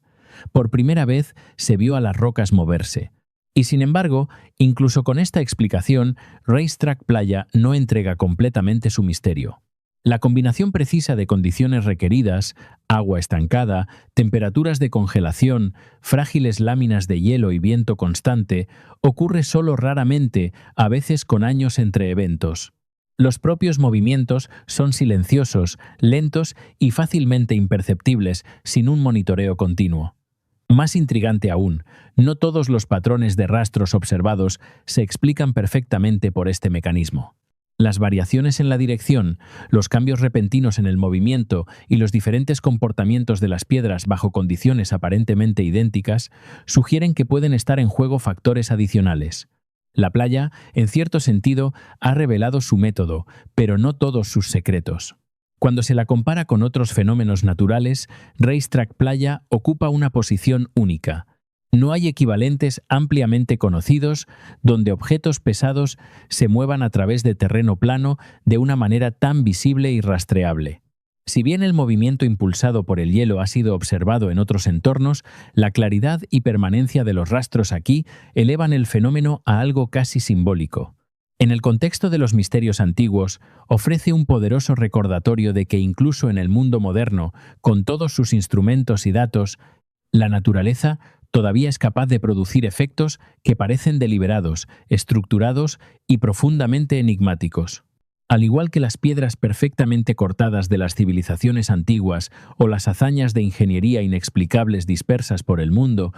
Por primera vez se vio a las rocas moverse. Y sin embargo, incluso con esta explicación, Racetrack Playa no entrega completamente su misterio. La combinación precisa de condiciones requeridas, agua estancada, temperaturas de congelación, frágiles láminas de hielo y viento constante, ocurre solo raramente, a veces con años entre eventos. Los propios movimientos son silenciosos, lentos y fácilmente imperceptibles sin un monitoreo continuo. Más intrigante aún, no todos los patrones de rastros observados se explican perfectamente por este mecanismo. Las variaciones en la dirección, los cambios repentinos en el movimiento y los diferentes comportamientos de las piedras bajo condiciones aparentemente idénticas sugieren que pueden estar en juego factores adicionales. La playa, en cierto sentido, ha revelado su método, pero no todos sus secretos. Cuando se la compara con otros fenómenos naturales, Racetrack Playa ocupa una posición única. No hay equivalentes ampliamente conocidos donde objetos pesados se muevan a través de terreno plano de una manera tan visible y rastreable. Si bien el movimiento impulsado por el hielo ha sido observado en otros entornos, la claridad y permanencia de los rastros aquí elevan el fenómeno a algo casi simbólico. En el contexto de los misterios antiguos, ofrece un poderoso recordatorio de que incluso en el mundo moderno, con todos sus instrumentos y datos, la naturaleza todavía es capaz de producir efectos que parecen deliberados, estructurados y profundamente enigmáticos. Al igual que las piedras perfectamente cortadas de las civilizaciones antiguas o las hazañas de ingeniería inexplicables dispersas por el mundo,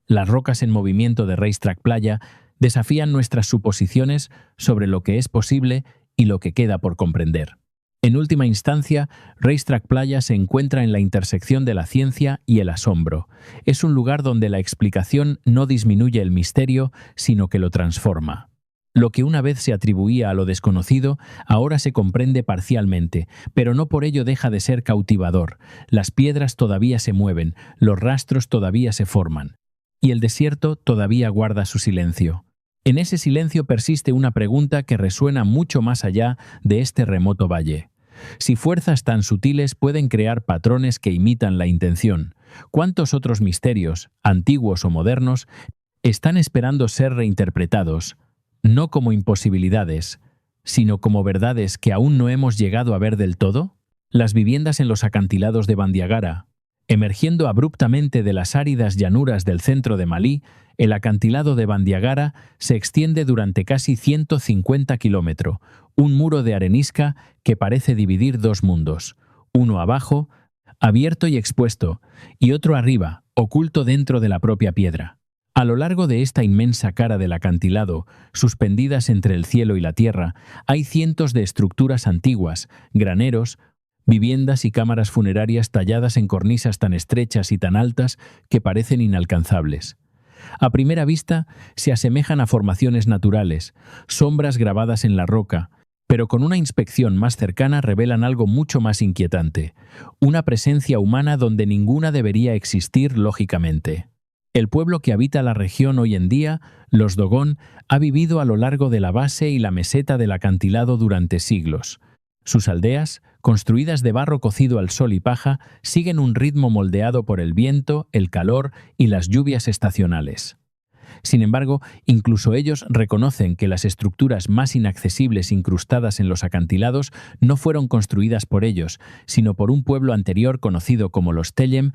las rocas en movimiento de Racetrack Playa desafían nuestras suposiciones sobre lo que es posible y lo que queda por comprender. En última instancia, Racetrack Playa se encuentra en la intersección de la ciencia y el asombro. Es un lugar donde la explicación no disminuye el misterio, sino que lo transforma. Lo que una vez se atribuía a lo desconocido, ahora se comprende parcialmente, pero no por ello deja de ser cautivador. Las piedras todavía se mueven, los rastros todavía se forman, y el desierto todavía guarda su silencio. En ese silencio persiste una pregunta que resuena mucho más allá de este remoto valle. Si fuerzas tan sutiles pueden crear patrones que imitan la intención, ¿cuántos otros misterios, antiguos o modernos, están esperando ser reinterpretados, no como imposibilidades, sino como verdades que aún no hemos llegado a ver del todo? Las viviendas en los acantilados de Bandiagara. Emergiendo abruptamente de las áridas llanuras del centro de Malí, el acantilado de Bandiagara se extiende durante casi 150 kilómetros, un muro de arenisca que parece dividir dos mundos, uno abajo, abierto y expuesto, y otro arriba, oculto dentro de la propia piedra. A lo largo de esta inmensa cara del acantilado, suspendidas entre el cielo y la tierra, hay cientos de estructuras antiguas, graneros, viviendas y cámaras funerarias talladas en cornisas tan estrechas y tan altas que parecen inalcanzables. A primera vista, se asemejan a formaciones naturales, sombras grabadas en la roca, pero con una inspección más cercana revelan algo mucho más inquietante, una presencia humana donde ninguna debería existir lógicamente. El pueblo que habita la región hoy en día, los Dogon, ha vivido a lo largo de la base y la meseta del acantilado durante siglos. Sus aldeas, construidas de barro cocido al sol y paja, siguen un ritmo moldeado por el viento, el calor y las lluvias estacionales. Sin embargo, incluso ellos reconocen que las estructuras más inaccesibles incrustadas en los acantilados no fueron construidas por ellos, sino por un pueblo anterior conocido como los Tellem,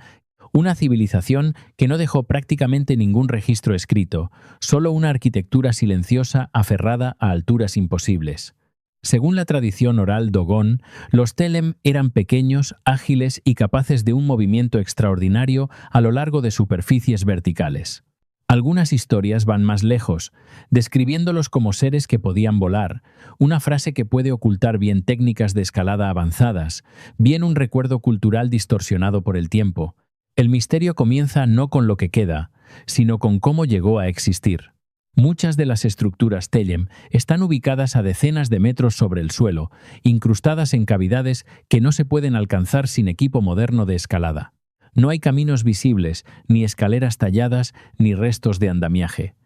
una civilización que no dejó prácticamente ningún registro escrito, solo una arquitectura silenciosa aferrada a alturas imposibles. Según la tradición oral Dogon, los Tellem eran pequeños, ágiles y capaces de un movimiento extraordinario a lo largo de superficies verticales. Algunas historias van más lejos, describiéndolos como seres que podían volar, una frase que puede ocultar bien técnicas de escalada avanzadas, bien un recuerdo cultural distorsionado por el tiempo. El misterio comienza no con lo que queda, sino con cómo llegó a existir. Muchas de las estructuras Tellem están ubicadas a decenas de metros sobre el suelo, incrustadas en cavidades que no se pueden alcanzar sin equipo moderno de escalada. No hay caminos visibles, ni escaleras talladas, ni restos de andamiaje.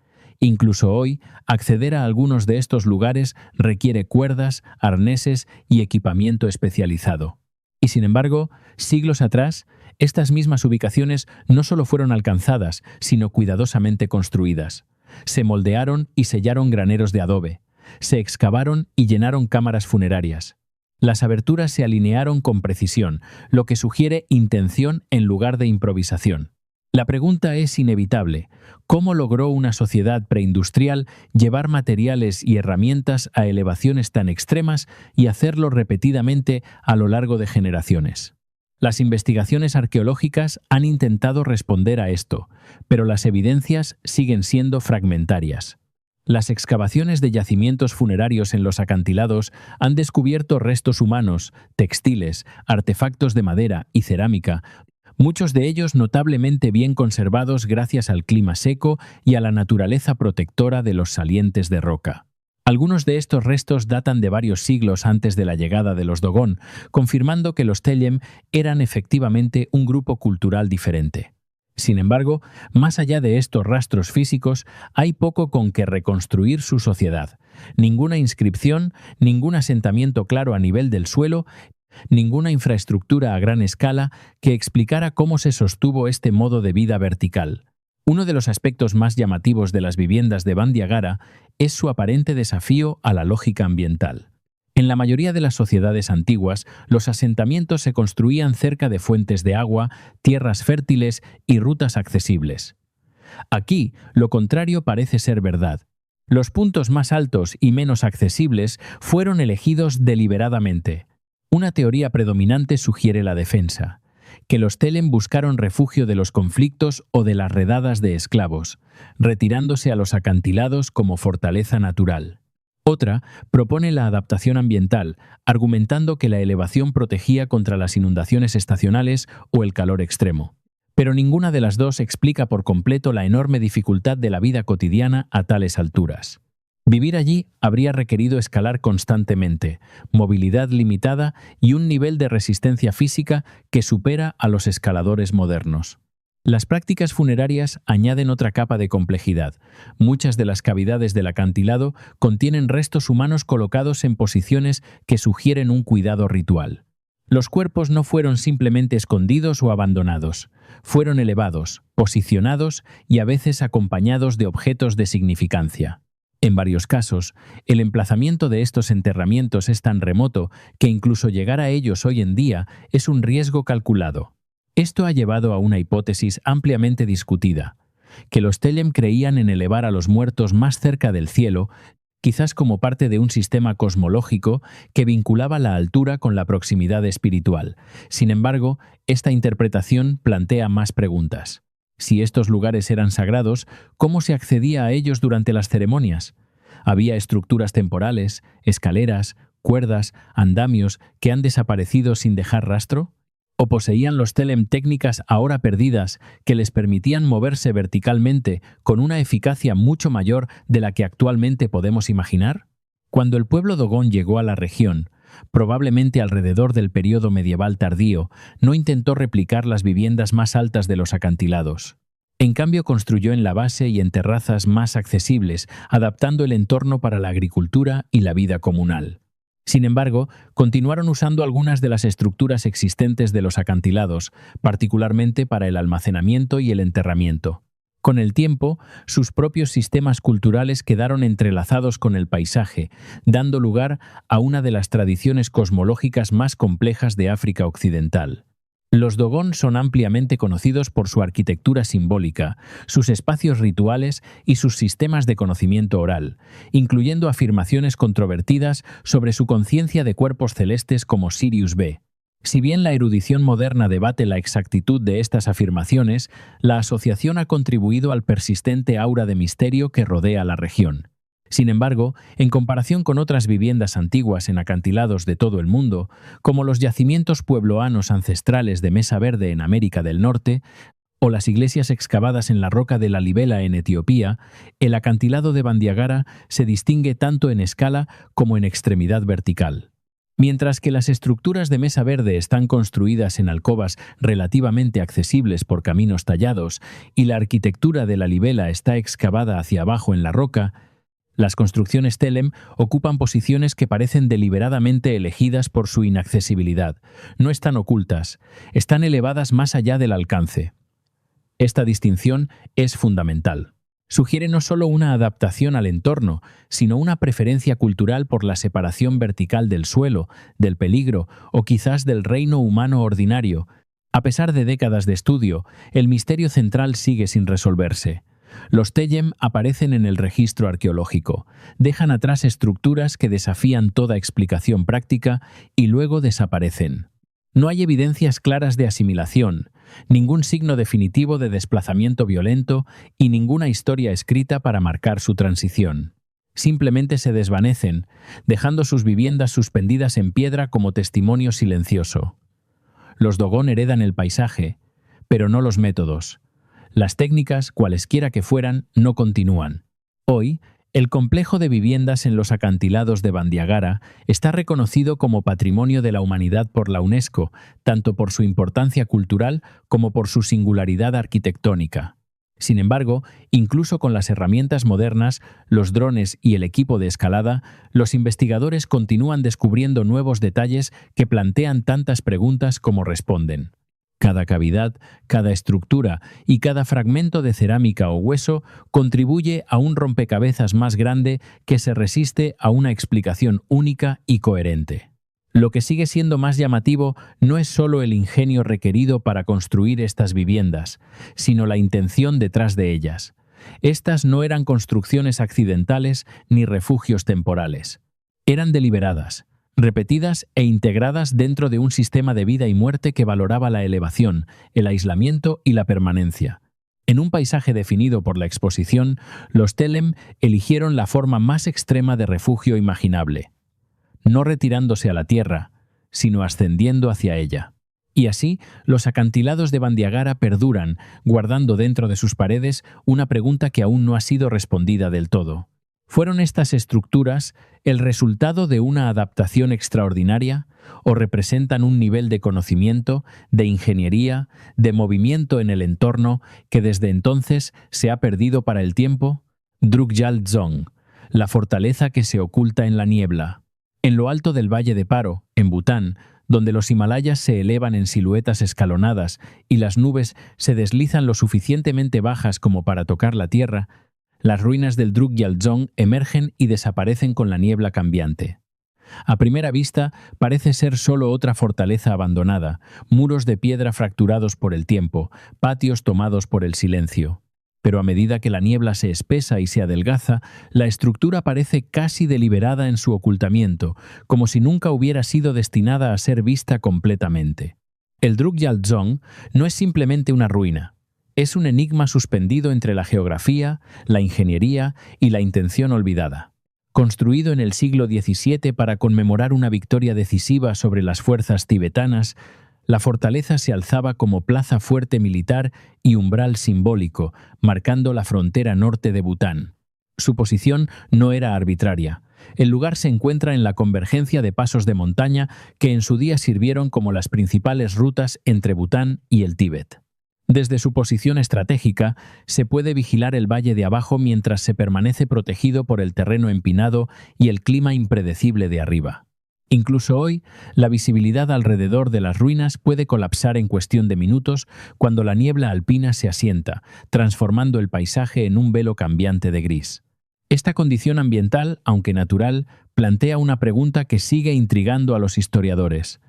Incluso hoy, acceder a algunos de estos lugares requiere cuerdas, arneses y equipamiento especializado. Y sin embargo, siglos atrás, estas mismas ubicaciones no solo fueron alcanzadas, sino cuidadosamente construidas. Se moldearon y sellaron graneros de adobe. Se excavaron y llenaron cámaras funerarias. Las aberturas se alinearon con precisión, lo que sugiere intención en lugar de improvisación. La pregunta es inevitable: ¿cómo logró una sociedad preindustrial llevar materiales y herramientas a elevaciones tan extremas y hacerlo repetidamente a lo largo de generaciones? Las investigaciones arqueológicas han intentado responder a esto, pero las evidencias siguen siendo fragmentarias. Las excavaciones de yacimientos funerarios en los acantilados han descubierto restos humanos, textiles, artefactos de madera y cerámica, muchos de ellos notablemente bien conservados gracias al clima seco y a la naturaleza protectora de los salientes de roca. Algunos de estos restos datan de varios siglos antes de la llegada de los Dogon, confirmando que los Tellem eran efectivamente un grupo cultural diferente. Sin embargo, más allá de estos rastros físicos, hay poco con que reconstruir su sociedad. Ninguna inscripción, ningún asentamiento claro a nivel del suelo, ninguna infraestructura a gran escala que explicara cómo se sostuvo este modo de vida vertical. Uno de los aspectos más llamativos de las viviendas de Bandiagara es su aparente desafío a la lógica ambiental. En la mayoría de las sociedades antiguas, los asentamientos se construían cerca de fuentes de agua, tierras fértiles y rutas accesibles. Aquí, lo contrario parece ser verdad. Los puntos más altos y menos accesibles fueron elegidos deliberadamente. Una teoría predominante sugiere la defensa, que los Telem buscaron refugio de los conflictos o de las redadas de esclavos, retirándose a los acantilados como fortaleza natural. Otra propone la adaptación ambiental, argumentando que la elevación protegía contra las inundaciones estacionales o el calor extremo. Pero ninguna de las dos explica por completo la enorme dificultad de la vida cotidiana a tales alturas. Vivir allí habría requerido escalar constantemente, movilidad limitada y un nivel de resistencia física que supera a los escaladores modernos. Las prácticas funerarias añaden otra capa de complejidad. Muchas de las cavidades del acantilado contienen restos humanos colocados en posiciones que sugieren un cuidado ritual. Los cuerpos no fueron simplemente escondidos o abandonados, fueron elevados, posicionados y a veces acompañados de objetos de significancia. En varios casos, el emplazamiento de estos enterramientos es tan remoto que incluso llegar a ellos hoy en día es un riesgo calculado. Esto ha llevado a una hipótesis ampliamente discutida, que los Telem creían en elevar a los muertos más cerca del cielo, quizás como parte de un sistema cosmológico que vinculaba la altura con la proximidad espiritual. Sin embargo, esta interpretación plantea más preguntas. Si estos lugares eran sagrados, ¿cómo se accedía a ellos durante las ceremonias? ¿Había estructuras temporales, escaleras, cuerdas, andamios que han desaparecido sin dejar rastro? ¿O poseían los Telem técnicas ahora perdidas que les permitían moverse verticalmente con una eficacia mucho mayor de la que actualmente podemos imaginar? Cuando el pueblo Dogon llegó a la región, probablemente alrededor del período medieval tardío, no intentó replicar las viviendas más altas de los acantilados. En cambio, construyó en la base y en terrazas más accesibles, adaptando el entorno para la agricultura y la vida comunal. Sin embargo, continuaron usando algunas de las estructuras existentes de los acantilados, particularmente para el almacenamiento y el enterramiento. Con el tiempo, sus propios sistemas culturales quedaron entrelazados con el paisaje, dando lugar a una de las tradiciones cosmológicas más complejas de África Occidental. Los Dogon son ampliamente conocidos por su arquitectura simbólica, sus espacios rituales y sus sistemas de conocimiento oral, incluyendo afirmaciones controvertidas sobre su conciencia de cuerpos celestes como Sirius B. Si bien la erudición moderna debate la exactitud de estas afirmaciones, la asociación ha contribuido al persistente aura de misterio que rodea la región. Sin embargo, en comparación con otras viviendas antiguas en acantilados de todo el mundo, como los yacimientos puebloanos ancestrales de Mesa Verde en América del Norte, o las iglesias excavadas en la roca de la Libela en Etiopía, el acantilado de Bandiagara se distingue tanto en escala como en extremidad vertical. Mientras que las estructuras de Mesa Verde están construidas en alcobas relativamente accesibles por caminos tallados y la arquitectura de la Libela está excavada hacia abajo en la roca, las construcciones Telem ocupan posiciones que parecen deliberadamente elegidas por su inaccesibilidad. No están ocultas, están elevadas más allá del alcance. Esta distinción es fundamental. Sugiere no solo una adaptación al entorno, sino una preferencia cultural por la separación vertical del suelo, del peligro o quizás del reino humano ordinario. A pesar de décadas de estudio, el misterio central sigue sin resolverse. Los Telem aparecen en el registro arqueológico, dejan atrás estructuras que desafían toda explicación práctica y luego desaparecen. No hay evidencias claras de asimilación, ningún signo definitivo de desplazamiento violento y ninguna historia escrita para marcar su transición. Simplemente se desvanecen, dejando sus viviendas suspendidas en piedra como testimonio silencioso. Los Dogon heredan el paisaje, pero no los métodos. Las técnicas, cualesquiera que fueran, no continúan. Hoy, el complejo de viviendas en los acantilados de Bandiagara está reconocido como Patrimonio de la Humanidad por la UNESCO, tanto por su importancia cultural como por su singularidad arquitectónica. Sin embargo, incluso con las herramientas modernas, los drones y el equipo de escalada, los investigadores continúan descubriendo nuevos detalles que plantean tantas preguntas como responden. Cada cavidad, cada estructura y cada fragmento de cerámica o hueso contribuye a un rompecabezas más grande que se resiste a una explicación única y coherente. Lo que sigue siendo más llamativo no es solo el ingenio requerido para construir estas viviendas, sino la intención detrás de ellas. Estas no eran construcciones accidentales ni refugios temporales. Eran deliberadas, repetidas e integradas dentro de un sistema de vida y muerte que valoraba la elevación, el aislamiento y la permanencia. En un paisaje definido por la exposición, los Telem eligieron la forma más extrema de refugio imaginable, no retirándose a la tierra, sino ascendiendo hacia ella. Y así, los acantilados de Bandiagara perduran, guardando dentro de sus paredes una pregunta que aún no ha sido respondida del todo. ¿Fueron estas estructuras el resultado de una adaptación extraordinaria o representan un nivel de conocimiento, de ingeniería, de movimiento en el entorno que desde entonces se ha perdido para el tiempo? Drukgyal Dzong, la fortaleza que se oculta en la niebla. En lo alto del Valle de Paro, en Bután, donde los Himalayas se elevan en siluetas escalonadas y las nubes se deslizan lo suficientemente bajas como para tocar la tierra, las ruinas del Drukgyal Dzong emergen y desaparecen con la niebla cambiante. A primera vista, parece ser solo otra fortaleza abandonada, muros de piedra fracturados por el tiempo, patios tomados por el silencio. Pero a medida que la niebla se espesa y se adelgaza, la estructura parece casi deliberada en su ocultamiento, como si nunca hubiera sido destinada a ser vista completamente. El Drukgyal Dzong no es simplemente una ruina. Es un enigma suspendido entre la geografía, la ingeniería y la intención olvidada. Construido en el siglo XVII para conmemorar una victoria decisiva sobre las fuerzas tibetanas, la fortaleza se alzaba como plaza fuerte militar y umbral simbólico, marcando la frontera norte de Bután. Su posición no era arbitraria. El lugar se encuentra en la convergencia de pasos de montaña que en su día sirvieron como las principales rutas entre Bután y el Tíbet. Desde su posición estratégica, se puede vigilar el valle de abajo mientras se permanece protegido por el terreno empinado y el clima impredecible de arriba. Incluso hoy, la visibilidad alrededor de las ruinas puede colapsar en cuestión de minutos cuando la niebla alpina se asienta, transformando el paisaje en un velo cambiante de gris. Esta condición ambiental, aunque natural, plantea una pregunta que sigue intrigando a los historiadores.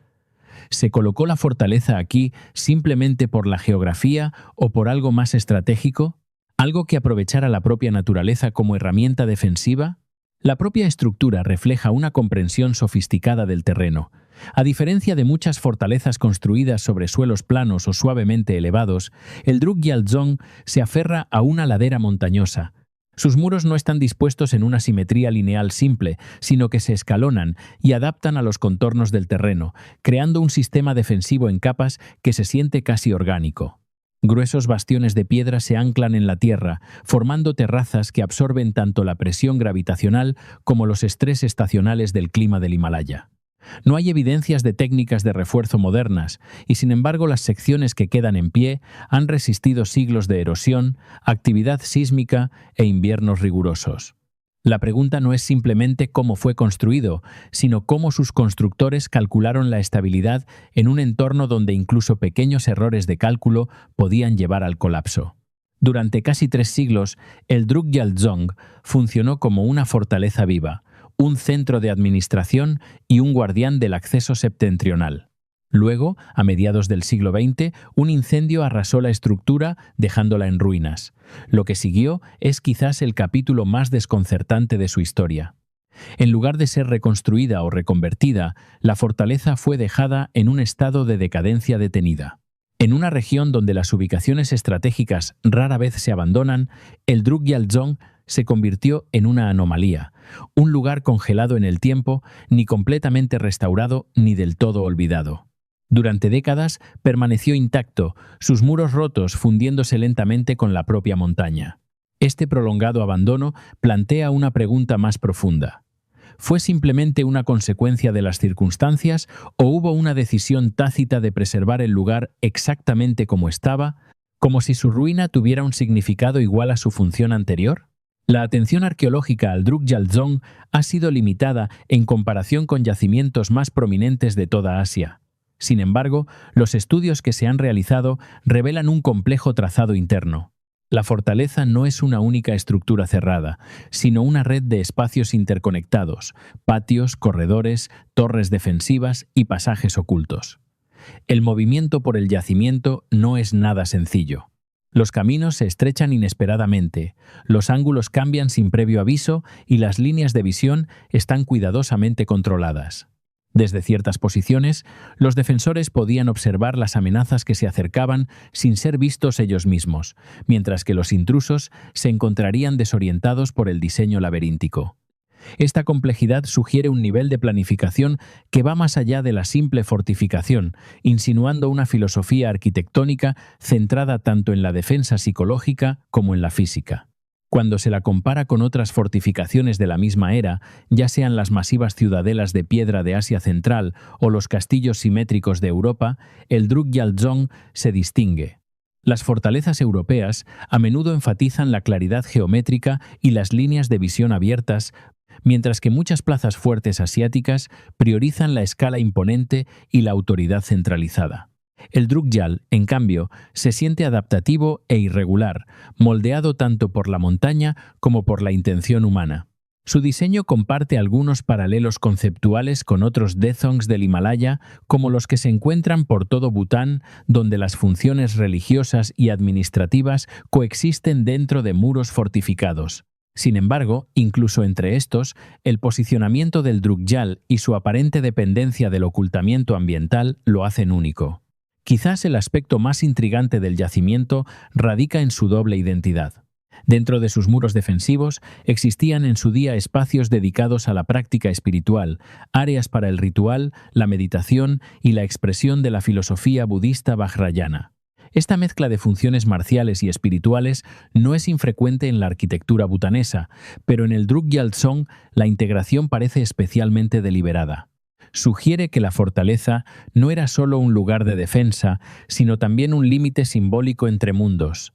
¿Se colocó la fortaleza aquí simplemente por la geografía o por algo más estratégico? ¿Algo que aprovechara la propia naturaleza como herramienta defensiva? La propia estructura refleja una comprensión sofisticada del terreno. A diferencia de muchas fortalezas construidas sobre suelos planos o suavemente elevados, el Drukgyal Dzong se aferra a una ladera montañosa. Sus muros no están dispuestos en una simetría lineal simple, sino que se escalonan y adaptan a los contornos del terreno, creando un sistema defensivo en capas que se siente casi orgánico. Gruesos bastiones de piedra se anclan en la tierra, formando terrazas que absorben tanto la presión gravitacional como los estrés estacionales del clima del Himalaya. No hay evidencias de técnicas de refuerzo modernas, y sin embargo las secciones que quedan en pie han resistido siglos de erosión, actividad sísmica e inviernos rigurosos. La pregunta no es simplemente cómo fue construido, sino cómo sus constructores calcularon la estabilidad en un entorno donde incluso pequeños errores de cálculo podían llevar al colapso. Durante casi 3 siglos, el Drukgyal Dzong funcionó como una fortaleza viva, un centro de administración y un guardián del acceso septentrional. Luego, a mediados del siglo XX, un incendio arrasó la estructura dejándola en ruinas. Lo que siguió es quizás el capítulo más desconcertante de su historia. En lugar de ser reconstruida o reconvertida, la fortaleza fue dejada en un estado de decadencia detenida. En una región donde las ubicaciones estratégicas rara vez se abandonan, el Drukgyal Dzong se convirtió en una anomalía, un lugar congelado en el tiempo, ni completamente restaurado ni del todo olvidado. Durante décadas permaneció intacto, sus muros rotos fundiéndose lentamente con la propia montaña. Este prolongado abandono plantea una pregunta más profunda. ¿Fue simplemente una consecuencia de las circunstancias o hubo una decisión tácita de preservar el lugar exactamente como estaba, como si su ruina tuviera un significado igual a su función anterior? La atención arqueológica al Drukgyal Dzong ha sido limitada en comparación con yacimientos más prominentes de toda Asia. Sin embargo, los estudios que se han realizado revelan un complejo trazado interno. La fortaleza no es una única estructura cerrada, sino una red de espacios interconectados, patios, corredores, torres defensivas y pasajes ocultos. El movimiento por el yacimiento no es nada sencillo. Los caminos se estrechan inesperadamente, los ángulos cambian sin previo aviso y las líneas de visión están cuidadosamente controladas. Desde ciertas posiciones, los defensores podían observar las amenazas que se acercaban sin ser vistos ellos mismos, mientras que los intrusos se encontrarían desorientados por el diseño laberíntico. Esta complejidad sugiere un nivel de planificación que va más allá de la simple fortificación, insinuando una filosofía arquitectónica centrada tanto en la defensa psicológica como en la física. Cuando se la compara con otras fortificaciones de la misma era, ya sean las masivas ciudadelas de piedra de Asia Central o los castillos simétricos de Europa, el Drukgyal Dzong se distingue. Las fortalezas europeas a menudo enfatizan la claridad geométrica y las líneas de visión abiertas, mientras que muchas plazas fuertes asiáticas priorizan la escala imponente y la autoridad centralizada. El Drukgyal, en cambio, se siente adaptativo e irregular, moldeado tanto por la montaña como por la intención humana. Su diseño comparte algunos paralelos conceptuales con otros dezongs del Himalaya, como los que se encuentran por todo Bután, donde las funciones religiosas y administrativas coexisten dentro de muros fortificados. Sin embargo, incluso entre estos, el posicionamiento del Drukgyal y su aparente dependencia del ocultamiento ambiental lo hacen único. Quizás el aspecto más intrigante del yacimiento radica en su doble identidad. Dentro de sus muros defensivos existían en su día espacios dedicados a la práctica espiritual, áreas para el ritual, la meditación y la expresión de la filosofía budista vajrayana. Esta mezcla de funciones marciales y espirituales no es infrecuente en la arquitectura butanesa, pero en el Drukgyal Dzong la integración parece especialmente deliberada. Sugiere que la fortaleza no era solo un lugar de defensa, sino también un límite simbólico entre mundos,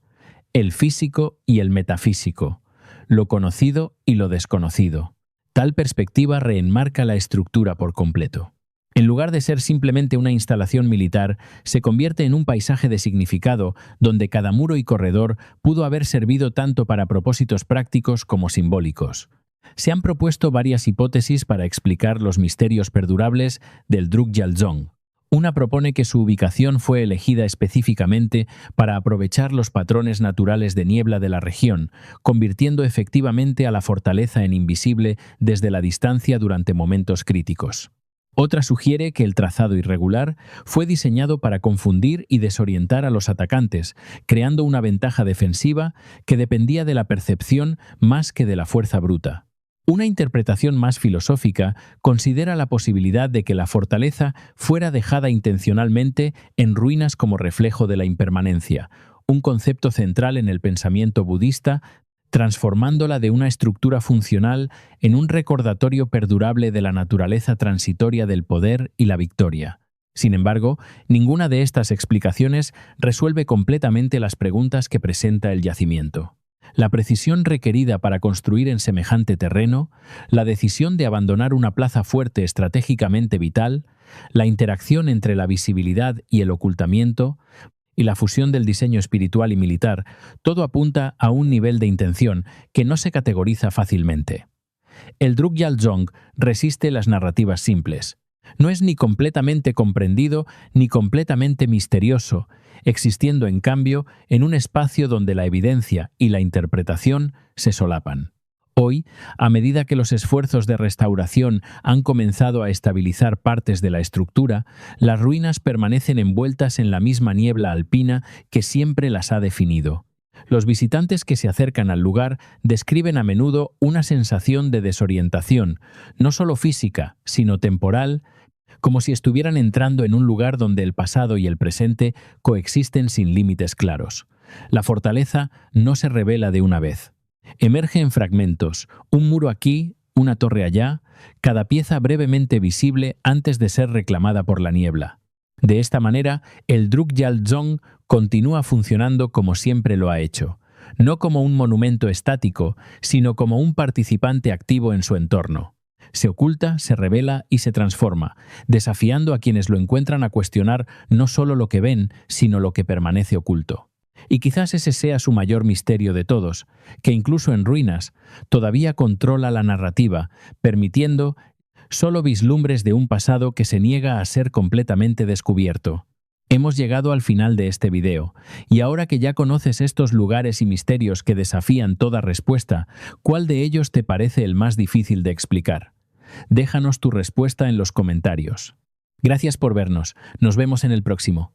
el físico y el metafísico, lo conocido y lo desconocido. Tal perspectiva reenmarca la estructura por completo. En lugar de ser simplemente una instalación militar, se convierte en un paisaje de significado donde cada muro y corredor pudo haber servido tanto para propósitos prácticos como simbólicos. Se han propuesto varias hipótesis para explicar los misterios perdurables del Drukgyal Dzong. Una propone que su ubicación fue elegida específicamente para aprovechar los patrones naturales de niebla de la región, convirtiendo efectivamente a la fortaleza en invisible desde la distancia durante momentos críticos. Otra sugiere que el trazado irregular fue diseñado para confundir y desorientar a los atacantes, creando una ventaja defensiva que dependía de la percepción más que de la fuerza bruta. Una interpretación más filosófica considera la posibilidad de que la fortaleza fuera dejada intencionalmente en ruinas como reflejo de la impermanencia, un concepto central en el pensamiento budista, transformándola de una estructura funcional en un recordatorio perdurable de la naturaleza transitoria del poder y la victoria. Sin embargo, ninguna de estas explicaciones resuelve completamente las preguntas que presenta el yacimiento. La precisión requerida para construir en semejante terreno, la decisión de abandonar una plaza fuerte estratégicamente vital, la interacción entre la visibilidad y el ocultamiento, y la fusión del diseño espiritual y militar, todo apunta a un nivel de intención que no se categoriza fácilmente. El Drukgyal Dzong resiste las narrativas simples. No es ni completamente comprendido ni completamente misterioso, existiendo en cambio en un espacio donde la evidencia y la interpretación se solapan. Hoy, a medida que los esfuerzos de restauración han comenzado a estabilizar partes de la estructura, las ruinas permanecen envueltas en la misma niebla alpina que siempre las ha definido. Los visitantes que se acercan al lugar describen a menudo una sensación de desorientación, no solo física, sino temporal, como si estuvieran entrando en un lugar donde el pasado y el presente coexisten sin límites claros. La fortaleza no se revela de una vez. Emerge en fragmentos, un muro aquí, una torre allá, cada pieza brevemente visible antes de ser reclamada por la niebla. De esta manera, el Drukgyal Dzong continúa funcionando como siempre lo ha hecho, no como un monumento estático, sino como un participante activo en su entorno. Se oculta, se revela y se transforma, desafiando a quienes lo encuentran a cuestionar no solo lo que ven, sino lo que permanece oculto. Y quizás ese sea su mayor misterio de todos, que incluso en ruinas todavía controla la narrativa, permitiendo solo vislumbres de un pasado que se niega a ser completamente descubierto. Hemos llegado al final de este video, y ahora que ya conoces estos lugares y misterios que desafían toda respuesta, ¿cuál de ellos te parece el más difícil de explicar? Déjanos tu respuesta en los comentarios. Gracias por vernos. Nos vemos en el próximo.